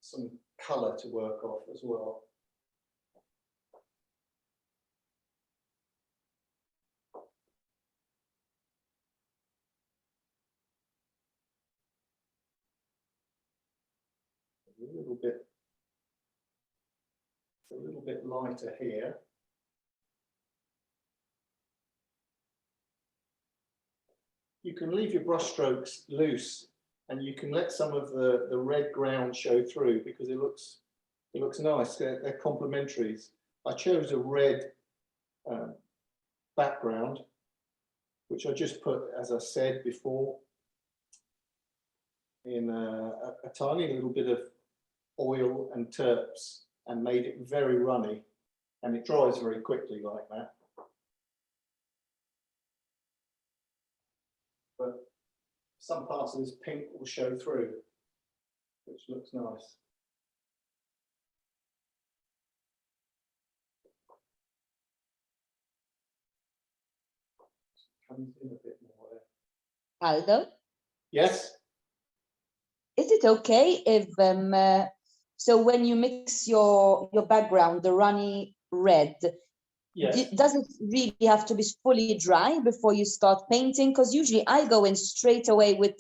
some colour to work off as well. A little bit lighter here. You can leave your brush strokes loose and you can let some of the red ground show through because it looks nice. They're complementaries. I chose a red background, which I just put, as I said before, in a tiny little bit of oil and terps and made it very runny, and it dries very quickly like that. But some parts of this pink will show through, which looks nice. Comes in a bit more there. Aldo, Yes? is it okay if So when you mix your background, the runny red, Yes. does it really have to be fully dry before you start painting? Because usually I go in straight away with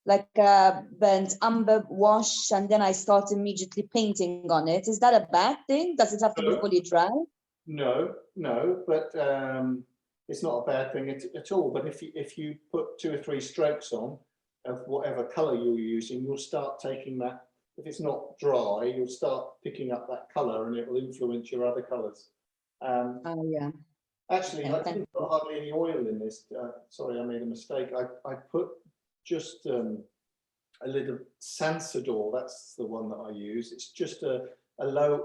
like a burnt umber wash, and then I start immediately painting on it. Is that a bad thing? Does it have to be fully dry? No, no, but it's not a bad thing at all. But if you put 2 or 3 strokes on of whatever colour you're using, you'll start taking that. If it's not dry, you'll start picking up that colour, and it will influence your other colours. Oh yeah. Actually, Okay, I didn't put hardly any oil in this. Sorry, I made a mistake. I put just a little Sansador. That's the one that I use. It's just a low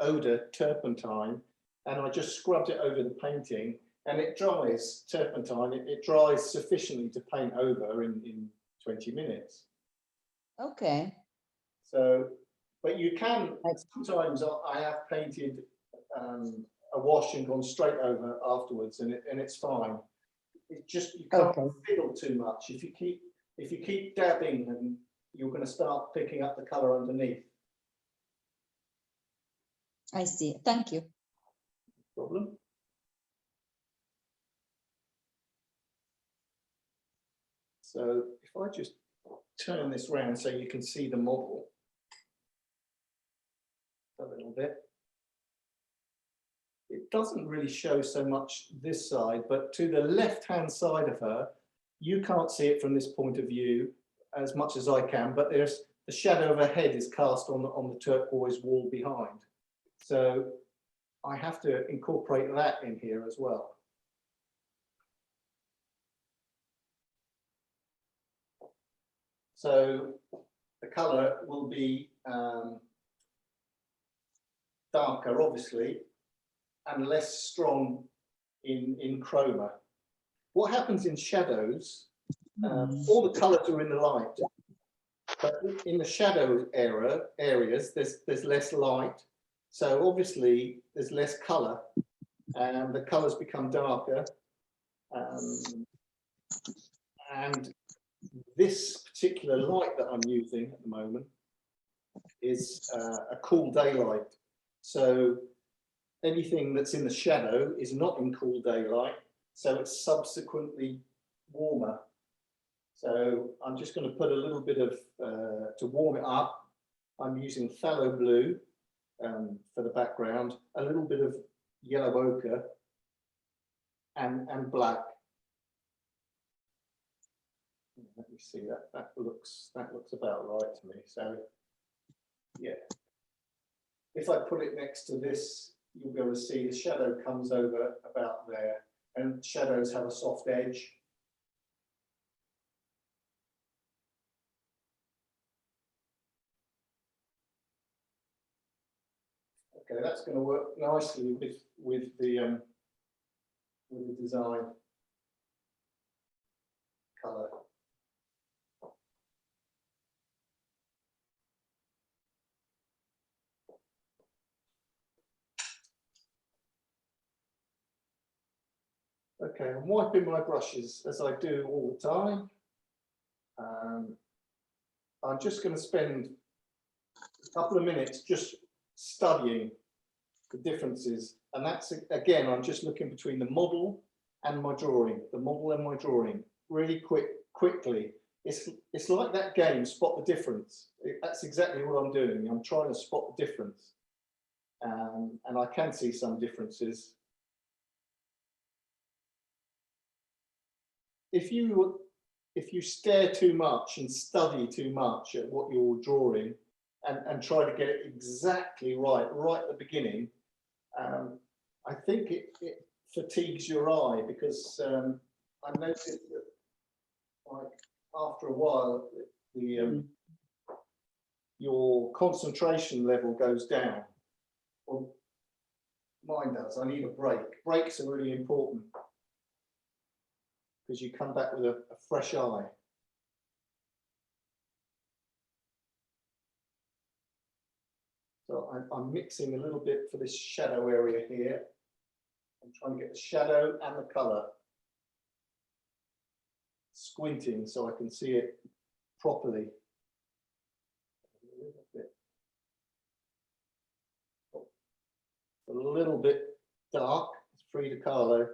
odor turpentine, and I just scrubbed it over the painting, and it dries. Turpentine, it dries sufficiently to paint over in 20 minutes. Okay. So, but you can, sometimes I have painted a wash and gone straight over afterwards, and it's fine. It's just, you can't fiddle too much. If you keep dabbing, and you're going to start picking up the color underneath. I see. Thank you. Problem. So if I just turn this round so you can see the model a little bit. It doesn't really show so much this side, but to the left-hand side of her, you can't see it from this point of view as much as I can, but there's the shadow of her head is cast on the turquoise wall behind. So I have to incorporate that in here as well. So the colour will be darker, obviously, and less strong in chroma. What happens in shadows, all the colours are in the light, but in the shadow areas, there's less light. So obviously there's less colour, and the colours become darker. And this particular light that I'm using at the moment is a cool daylight. So anything that's in the shadow is not in cool daylight, so it's subsequently warmer. So I'm just going to put a little bit of, to warm it up, I'm using phthalo blue for the background, a little bit of yellow ochre and black. Let me see, that looks about right to me. So yeah, if I put it next to this, you'll be able to see the shadow comes over about there, and shadows have a soft edge. Okay, that's going to work nicely with the design color. Okay, I'm wiping my brushes as I do all the time. I'm just going to spend a couple of minutes just studying the differences, and that's, again, I'm just looking between the model and my drawing, really quickly. It's like that game, Spot the Difference. That's exactly what I'm doing. I'm trying to spot the difference, and I can see some differences. If you stare too much and study too much at what you're drawing and try to get it exactly right at the beginning, I think it fatigues your eye, because I noticed that, like, after a while, your concentration level goes down. Well, mine does. I need a break. Breaks are really important, because you come back with a fresh eye. So I'm mixing a little bit for this shadow area here. I'm trying to get the shadow and the colour. Squinting so I can see it properly. A little bit. a little bit dark. It's Frida Kahlo.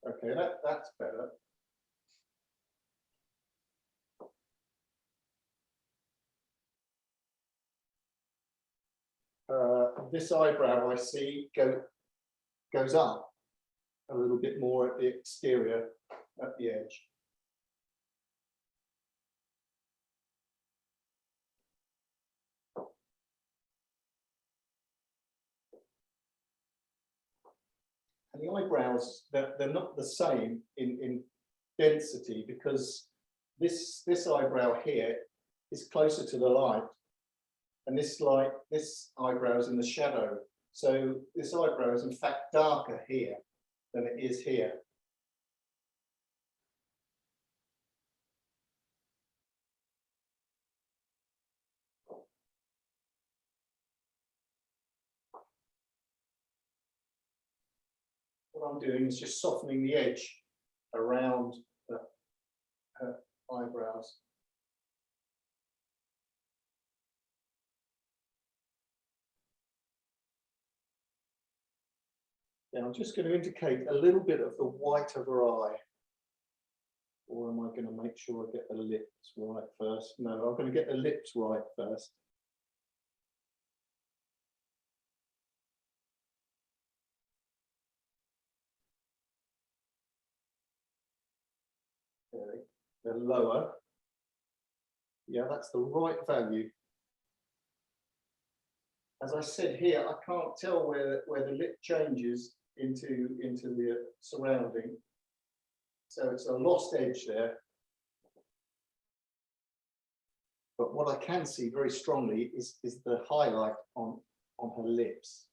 Okay, that's better. This eyebrow I see goes up a little bit more at the exterior, at the edge. And the eyebrows, they're not the same in density, because this eyebrow here is closer to the light, and this eyebrow is in the shadow. So this eyebrow is in fact darker here than it is here. What I'm doing is just softening the edge around the eyebrows. Now I'm just going to indicate a little bit of the white of her eye. Or am I going to make sure I get the lips right first? No, I'm going to get the lips right first. Okay. They're lower. Yeah, that's the right value. As I said here, I can't tell where the lip changes into the surrounding. So it's a lost edge there. But what I can see very strongly is the highlight on her lips.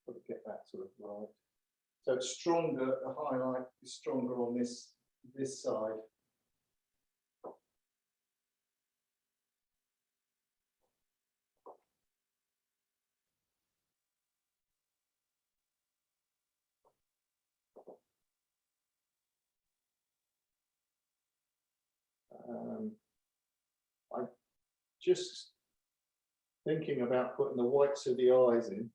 Got to get that sort of right. So it's stronger, the highlight is stronger on this side. I'm just thinking about putting the whites of the eyes in.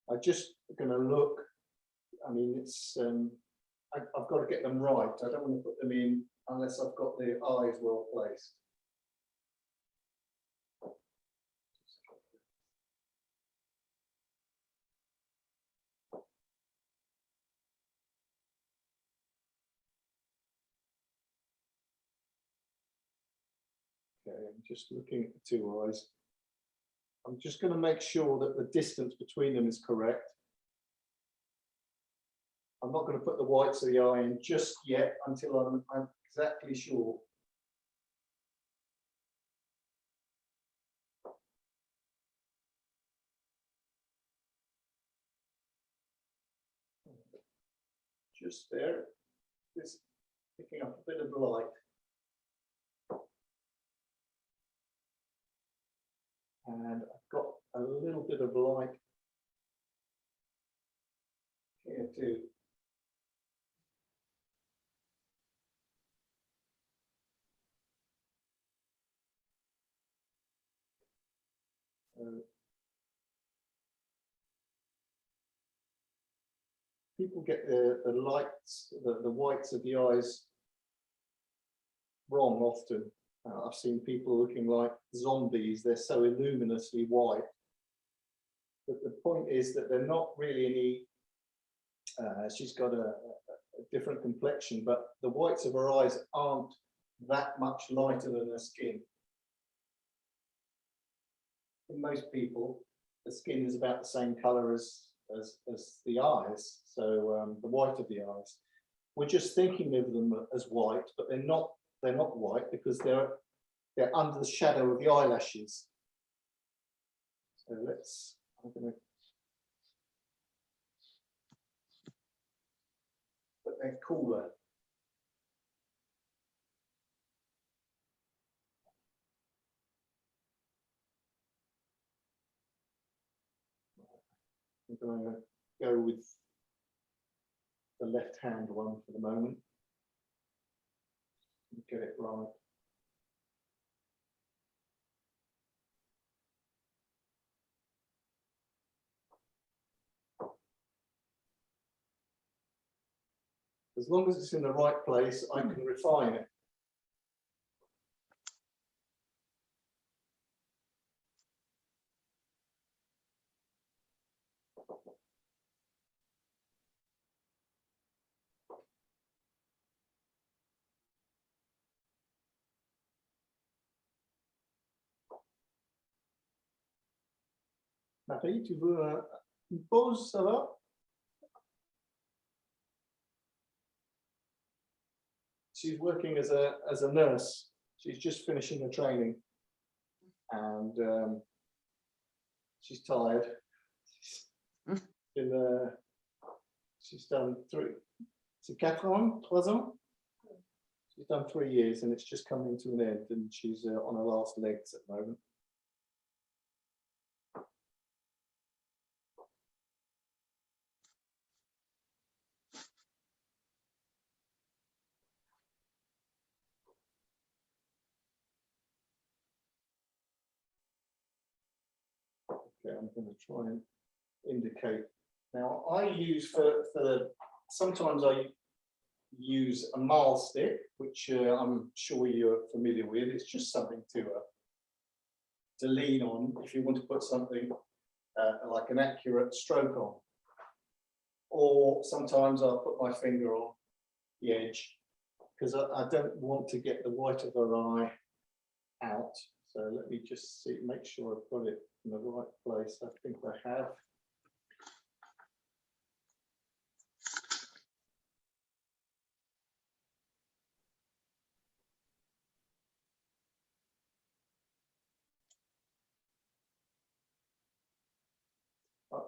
I'm just going to look. I mean, it's I've got to get them right. I don't want to put them in unless I've got the eyes well placed. Okay, I'm just looking at the two eyes. I'm just going to make sure that the distance between them is correct. I'm not going to put the whites of the eye in just yet until I'm exactly sure. Just there, just picking up a bit of light. And I've got a little bit of light here too. People get the lights, the whites of the eyes wrong often. I've seen people looking like zombies. They're so illuminously white. But the point is that they're not really any, she's got a different complexion, but the whites of her eyes aren't that much lighter than her skin. In most people, the skin is about the same color as the eyes, so the white of the eyes. We're just thinking of them as white, but they're not white because they're under the shadow of the eyelashes. So I'm going to, but they're cooler. going to go with the left-hand one for the moment. Get it right. As long as it's in the right place, I can refine it. Marie, tu veux une pause, ça va? She's working as a nurse. She's just finishing her training, and she's tired. She's done 3 ans. She's done 3 years, and it's just coming to an end, and she's on her last legs at the moment. Okay, I'm going to try and indicate. Now, I use sometimes I use a mile stick, which I'm sure you're familiar with. It's just something to lean on if you want to put something like an accurate stroke on. Or sometimes I'll put my finger on the edge because I don't want to get the white of her eye out. So let me just see, make sure I've got it in the right place. I think I have.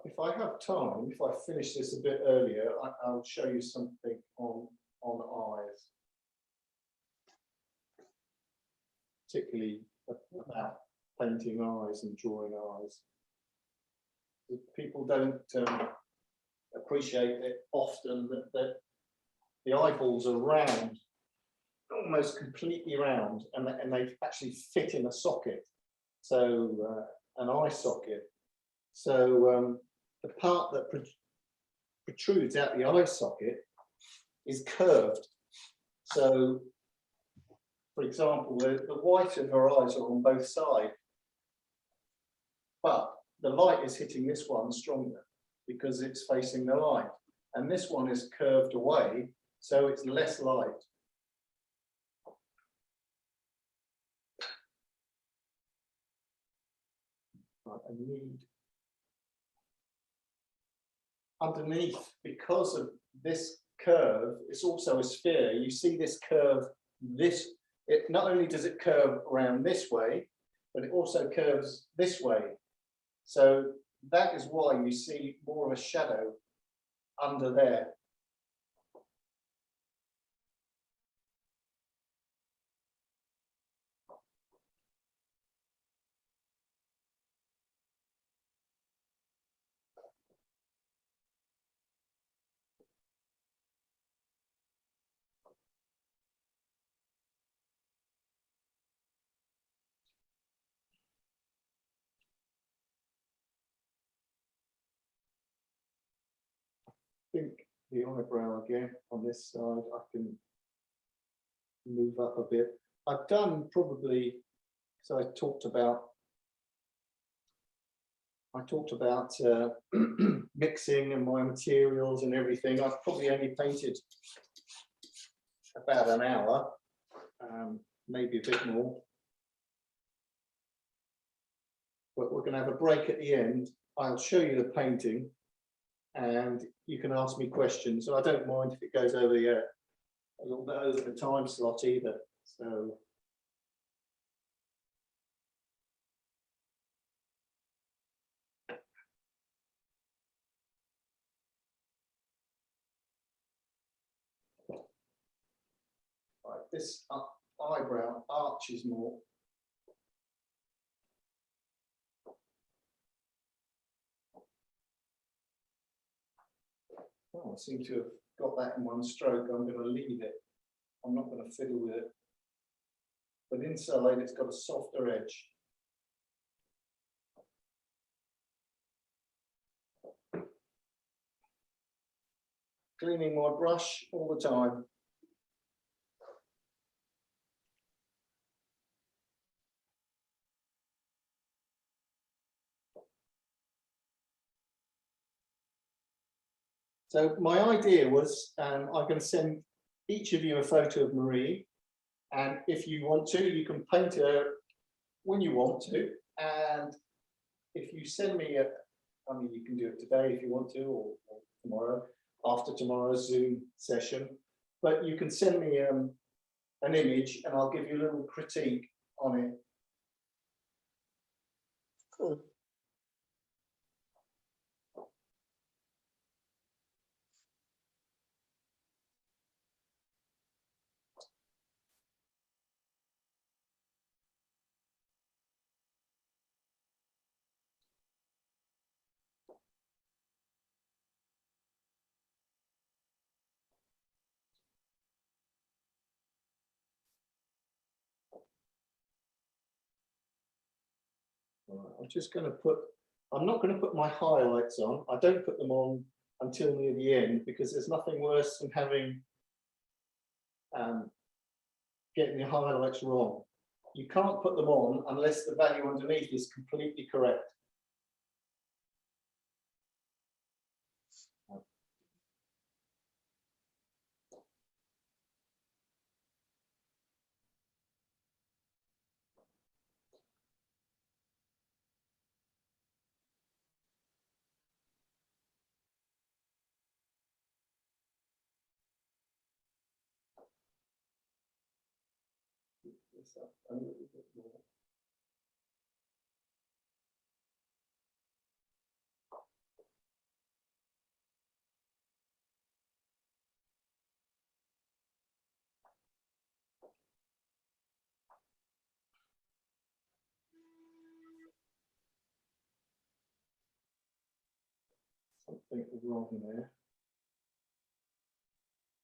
If I have time, if I finish this a bit earlier, I'll show you something on eyes, particularly about painting eyes and drawing eyes. People don't appreciate it often that the eyeballs are round, almost completely round, and they actually fit in a socket, so an eye socket. So the part that protrudes out the eye socket is curved. So, for example, the white of her eyes are on both sides, but the light is hitting this one stronger because it's facing the light. And this one is curved away, so it's less light. Right, I need underneath, because of this curve, it's also a sphere. You see this curve, it not only does it curve around this way, but it also curves this way. So that is why you see more of a shadow under there. I think the eyebrow again on this side, I can move up a bit. I've done probably, so I talked about mixing and my materials and everything. I've probably only painted about an hour, maybe a bit more. But we're going to have a break at the end. I'll show you the painting and you can ask me questions. So I don't mind if it goes over a little bit over the time slot either. So right, this eyebrow arches more. Oh, I seem to have got that in one stroke. I'm going to leave it. I'm not going to fiddle with it. But inside it's got a softer edge. Cleaning my brush all the time. So my idea was I'm going to send each of you a photo of Marie. And if you want to, you can paint her when you want to. And if you send me I mean, you can do it today if you want to, or tomorrow, after tomorrow's Zoom session. But you can send me an image and I'll give you a little critique on it. Cool. Right, I'm just going to put, I'm not going to put my highlights on. I don't put them on until near the end because there's nothing worse than having, getting the highlights wrong. You can't put them on unless the value underneath is completely correct. This up a little bit more. Something wrong there.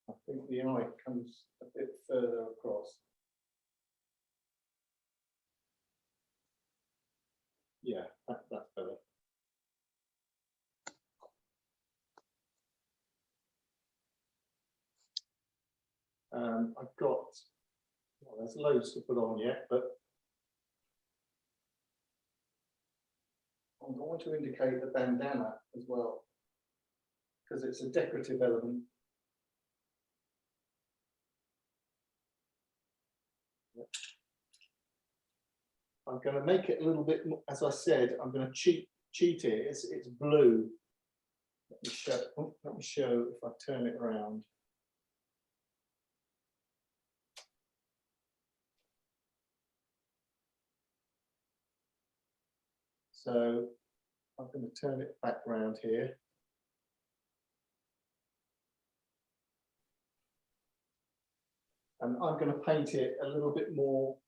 I think the eye comes a bit further across. Yeah, that's better. I've got, well, there's loads to put on yet, but I'm going to indicate the bandana as well, because it's a decorative element. I'm going to make it a little bit more, as I said, I'm going to cheat it. It's blue. Let me show if I turn it around. So I'm going to turn it back round here. And I'm going to paint it a little bit more,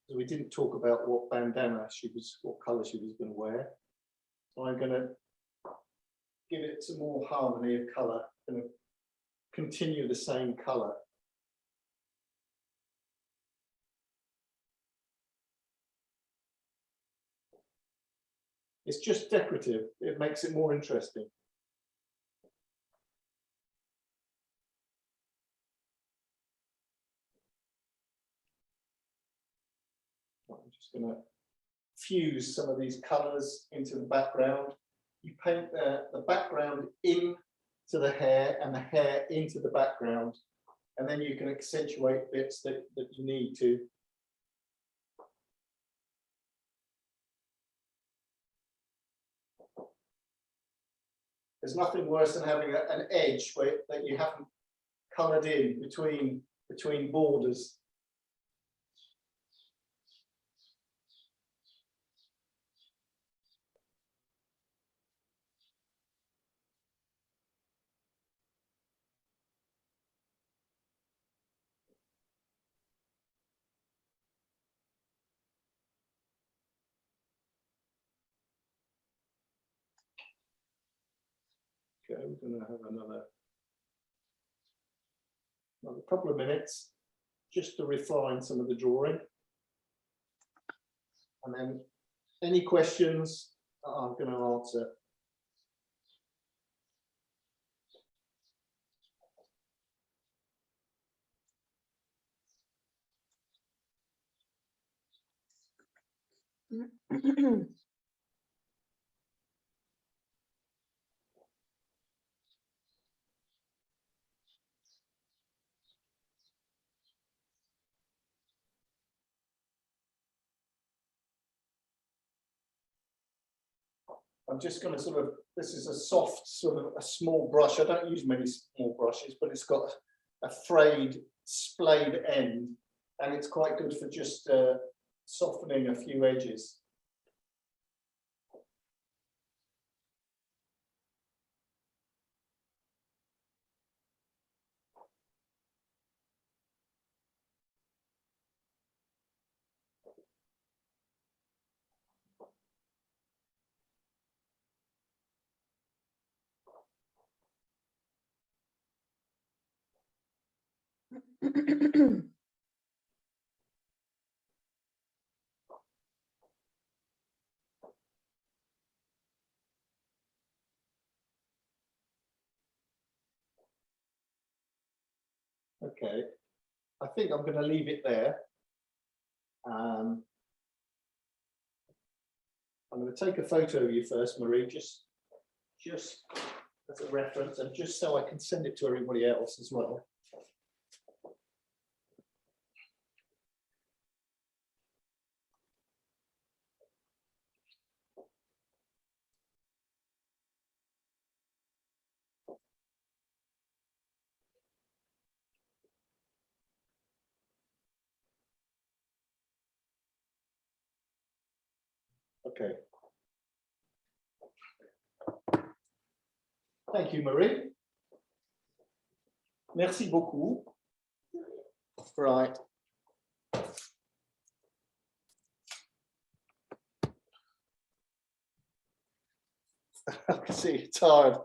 because we didn't talk about what bandana what colour she was going to wear. So I'm going to give it some more harmony of colour, going to continue the same colour. It's just decorative, it makes it more interesting. I'm just going to fuse some of these colours into the background. You paint the background into the hair and the hair into the background, and then you can accentuate bits that you need to. There's nothing worse than having an edge that you haven't coloured in between borders. Okay, we're going to have another couple of minutes just to refine some of the drawing. And then any questions I'm going to answer. I'm just going to sort of, this is a soft, sort of a small brush. I don't use many small brushes, but it's got a frayed, splayed end, and it's quite good for just softening a few edges. Okay, I think I'm going to leave it there. I'm going to take a photo of you first, Marie, just as a reference, and just so I can send it to everybody else as well. Okay. Thank you, Marie. Merci beaucoup. Right. I can see you're tired.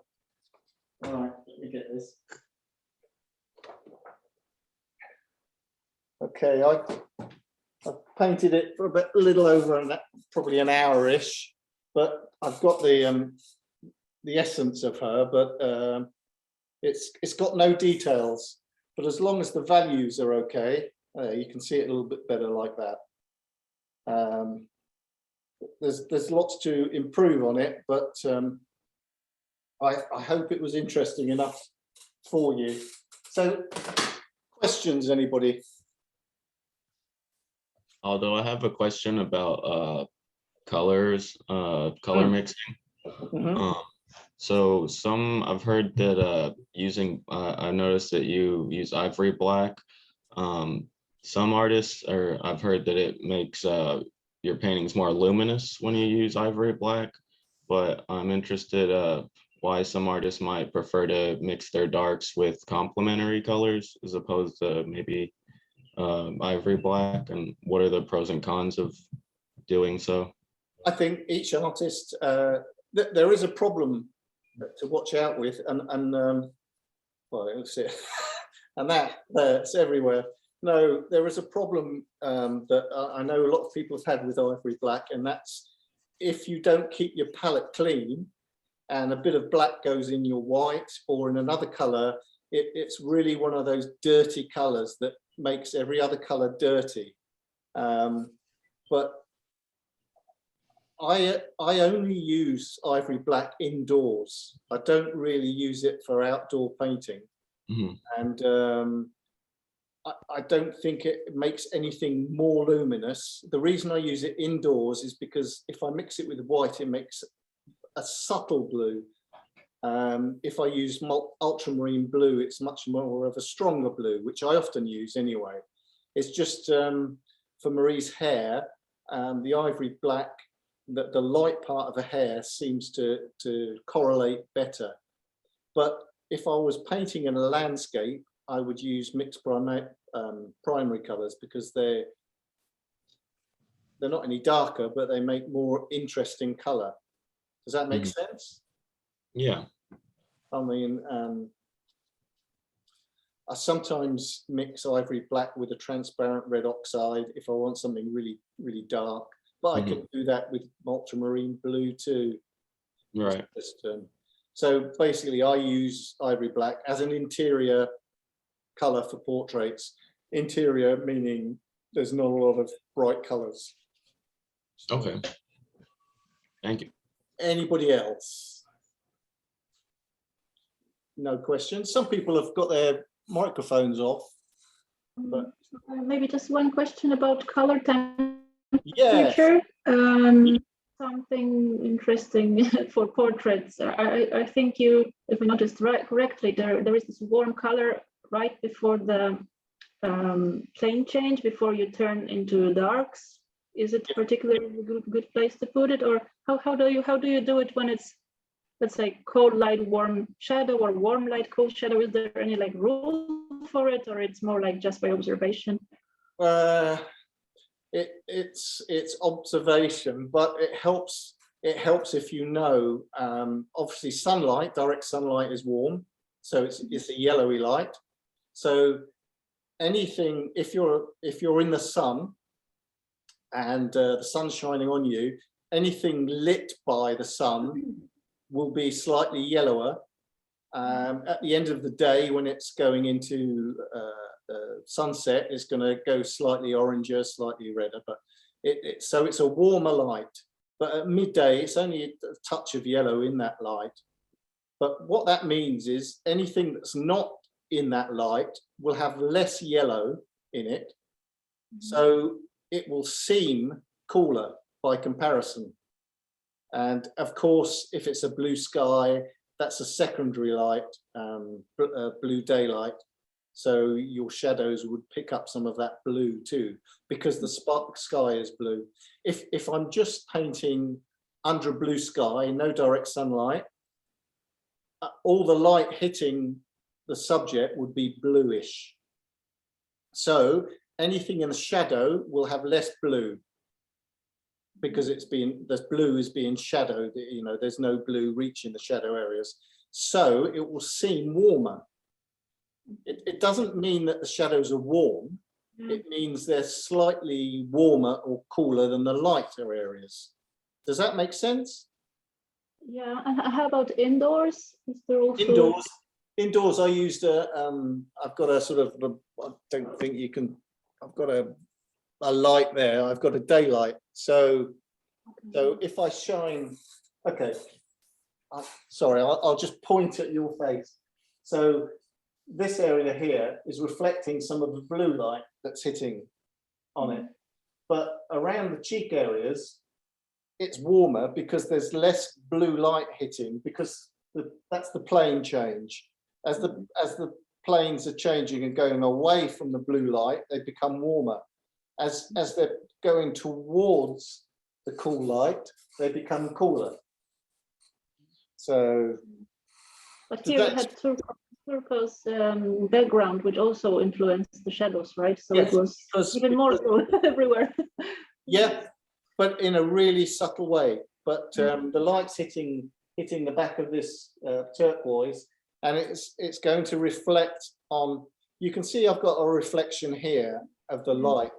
All right, let me get this. Okay, I've painted it for a little over probably an hour-ish, but I've got the essence of her, but it's got no details. But as long as the values are okay, you can see it a little bit better like that. There's lots to improve on it, but I hope it was interesting enough for you. So, questions, anybody? Although I have a question about colors, color mixing. So I've heard that I've noticed that you use ivory black. Some artists, or I've heard that it makes your paintings more luminous when you use ivory black, but I'm interested why some artists might prefer to mix their darks with complementary colors as opposed to maybe ivory black, and what are the pros and cons of doing so? I think each artist, there is a problem to watch out with, and well, let's see, and that's everywhere. No, there is a problem that I know a lot of people have had with ivory black, and that's if you don't keep your palette clean and a bit of black goes in your white or in another color, it's really one of those dirty colors that makes every other color dirty. But I only use ivory black indoors. I don't really use it for outdoor painting. And I don't think it makes anything more luminous. The reason I use it indoors is because if I mix it with white, it makes a subtle blue. If I use ultramarine blue, it's much more of a stronger blue, which I often use anyway. It's just for Marie's hair, the ivory black, the light part of the hair seems to correlate better. But if I was painting in a landscape, I would use mixed primary colors because they're not any darker, but they make more interesting color. Does that make sense? Yeah. I mean, I sometimes mix ivory black with a transparent red oxide if I want something really, really dark. But I can do that with ultramarine blue too. Right. So basically, I use ivory black as an interior color for portraits. Interior meaning there's not a lot of bright colors. Okay. Thank you. Anybody else? No questions. Some people have got their microphones off. But Maybe just one question about color yeah, temperature. Something interesting for portraits. I think you, if I noticed correctly, there is this warm color right before the plane change, before you turn into darks. Is it particularly a good place to put it, or how do you do it when it's, let's say, cold light, warm shadow, or warm light, cold shadow? Is there any like rule for it, or it's more like just by observation? It's observation, but it helps if you know. Obviously, sunlight, direct sunlight is warm, so it's a yellowy light. So anything, if you're in the sun and the sun's shining on you, anything lit by the sun will be slightly yellower. At the end of the day, when it's going into sunset, it's going to go slightly oranger, slightly redder, but so it's a warmer light. But at midday, it's only a touch of yellow in that light. But what that means is anything that's not in that light will have less yellow in it. So it will seem cooler by comparison. And of course, if it's a blue sky, that's a secondary light, blue daylight. So your shadows would pick up some of that blue too, because the sky is blue. If I'm just painting under a blue sky, no direct sunlight, all the light hitting the subject would be bluish. So anything in the shadow will have less blue, because the blue is being shadowed. You know, there's no blue reaching the shadow areas, so it will seem warmer. It doesn't mean that the shadows are warm. It means they're slightly warmer or cooler than the lighter areas. Does that make sense? Yeah, and how about indoors? Is there also Indoors, I used I've got a sort of, I don't think you can, I've got a light there. I've got a daylight. So if I shine, okay, sorry, I'll just point at your face. So this area here is reflecting some of the blue light that's hitting on it. But around the cheek areas, it's warmer because there's less blue light hitting, because that's the plane change. As the planes are changing and going away from the blue light, they become warmer. As they're going towards the cool light, they become cooler. So, but here you had turquoise background, which also influenced the shadows, right? So yes, it was even more so everywhere. Yeah, but in a really subtle way. But the light's hitting the back of this turquoise, and it's going to reflect on. You can see I've got a reflection here of the light.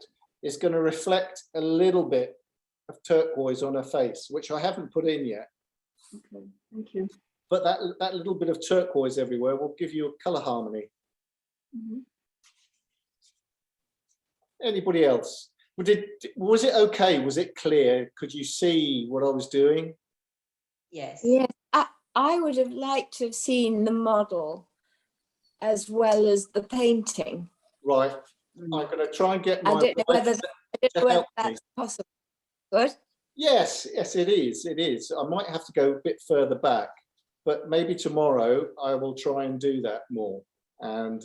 It's going to reflect a little bit of turquoise on her face, which I haven't put in yet. Okay, thank you. But that little bit of turquoise everywhere will give you a color harmony. Anybody else? Was it okay? Was it clear? Could you see what I was doing? Yes. Yes, I would have liked to have seen the model as well as the painting. Right. I'm going to try and get my. I don't know whether that's possible. Good. Yes, it is. It is. I might have to go a bit further back, but maybe tomorrow I will try and do that more. And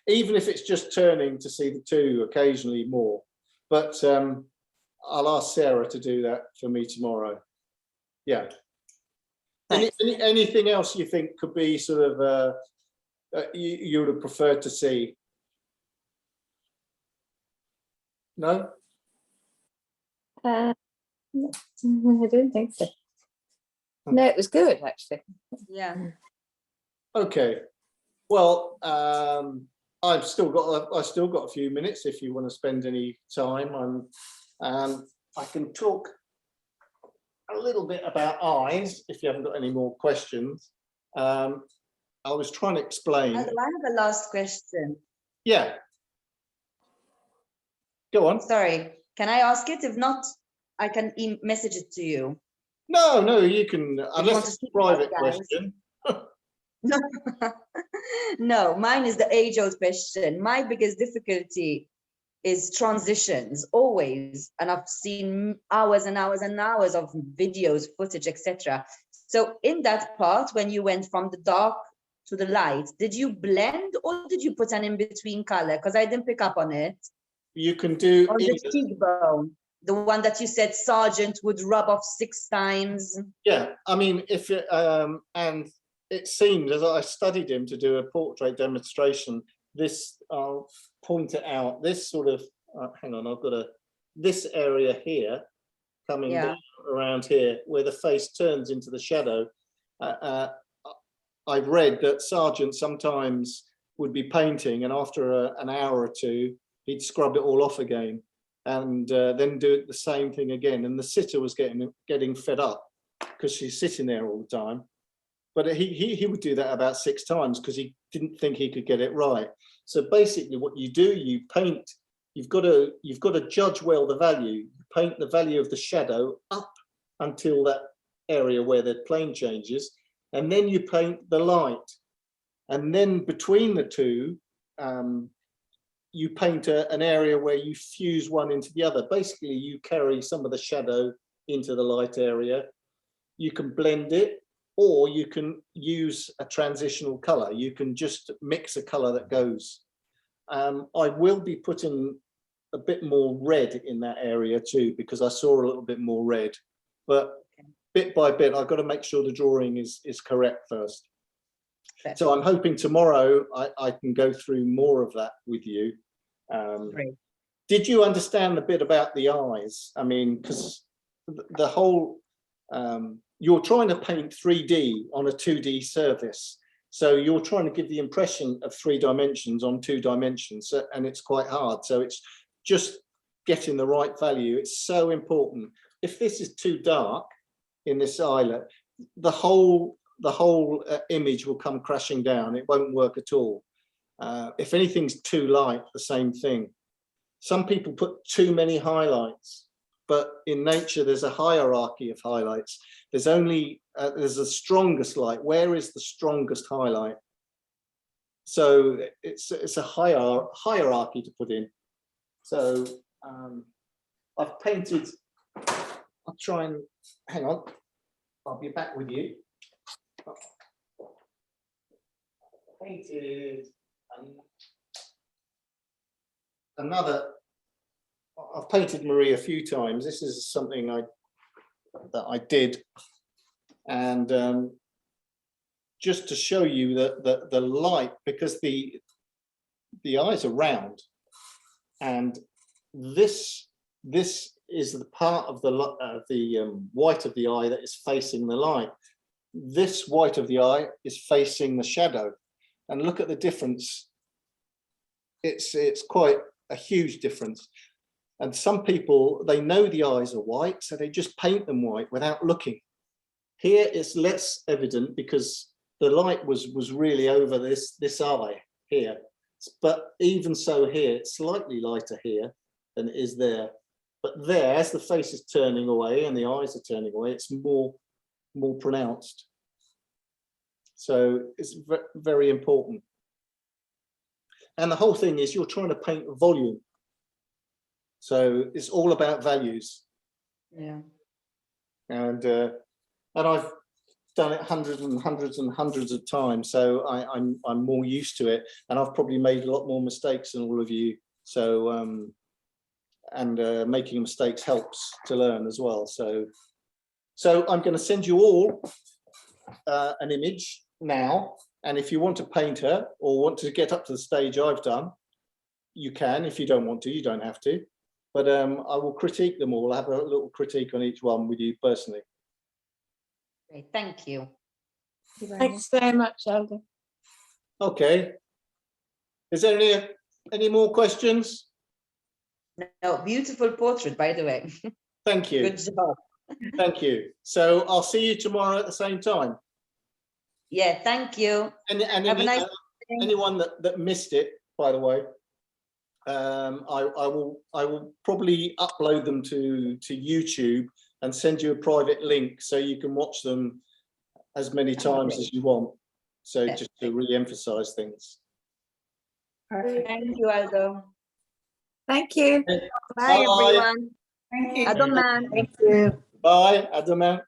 even if it's just turning to see the two occasionally more, but I'll ask Sarah to do that for me tomorrow. Yeah. Anything else you think could be sort of you would have preferred to see? No? I don't think so. No, it was good actually. Yeah. Okay, well, I've still got a few minutes if you want to spend any time. I can talk a little bit about eyes if you haven't got any more questions. I was trying to explain. I have a last question. Yeah. Go on. Sorry, can I ask it? If not, I can message it to you. No, you can, want unless to it's a speak private about guys? question. No, mine is the age-old question. My biggest difficulty is transitions, always. And I've seen hours and hours and hours of videos, footage, etc. So in that part, when you went from the dark to the light, did you blend or did you put an in-between color? Because I didn't pick up on it. You can do On the either. cheekbone, the one that you said Sergeant would rub off 6 times. Yeah, I mean, if it, and it seemed as I studied him to do a portrait demonstration, this, I'll point it out, this sort of, hang on, I've got this area here, coming Yeah. down around here, where the face turns into the shadow. I've read that Sergeant sometimes would be painting and after an hour or two, he'd scrub it all off again and then do it the same thing again. And the sitter was getting fed up because she's sitting there all the time. But he would do that about 6 times because he didn't think he could get it right. So basically what you do, you paint, you've got to judge well the value. You paint the value of the shadow up until that area where the plane changes, and then you paint the light. And then between the two, you paint an area where you fuse one into the other. Basically, you carry some of the shadow into the light area. You can blend it, or you can use a transitional color. You can just mix a color that goes. I will be putting a bit more red in that area too, because I saw a little bit more red. But bit by bit, I've got to make sure the drawing is correct first. Okay. So I'm hoping tomorrow I can go through more of that with you. Great. Did you understand a bit about the eyes? I mean, because the whole, you're trying to paint 3D on a 2D surface. So you're trying to give the impression of 3 dimensions on 2 dimensions, and it's quite hard. So it's just getting the right value. It's so important. If this is too dark in this eyelet, the whole image will come crashing down. It won't work at all. If anything's too light, the same thing. Some people put too many highlights, but in nature there's a hierarchy of highlights. There's only there's the strongest light. Where is the strongest highlight? So it's a hierarchy to put in. So I've painted. I'll try and hang on. I'll be back with you. Painted another. I've painted Marie a few times. This is something that I did, and just to show you that the light, because the eyes are round, and this is the part of the white of the eye that is facing the light. This white of the eye is facing the shadow, and look at the difference. It's quite a huge difference. And some people, they know the eyes are white, so they just paint them white without looking. Here it's less evident because the light was really over this eye here. But even so here, it's slightly lighter here than it is there. But there, as the face is turning away and the eyes are turning away, it's more pronounced. So it's very important. And the whole thing is you're trying to paint volume. So it's all about values. Yeah. And I've done it hundreds and hundreds and hundreds of times. So I'm more used to it, and I've probably made a lot more mistakes than all of you. So making mistakes helps to learn as well. So I'm going to send you all an image now. And if you want to paint her or want to get up to the stage I've done, you can. If you don't want to, you don't have to. But I will critique them all. I'll have a little critique on each one with you personally. Great, thank you. Thanks very much, Aldo. Okay. Is there any more questions? No, beautiful portrait, by the way. Thank you. Good job. Thank you. So I'll see you tomorrow at the same time. Yeah, thank you. And Have a nice day. anyone that missed it, by the way, I will probably upload them to YouTube and send you a private link so you can watch them as many times as you want. So just to re-emphasize things. Perfect. Thank you, Aldo. Thank you. Bye, everyone. Thank you. A domani. Thank you. Bye, Adaman.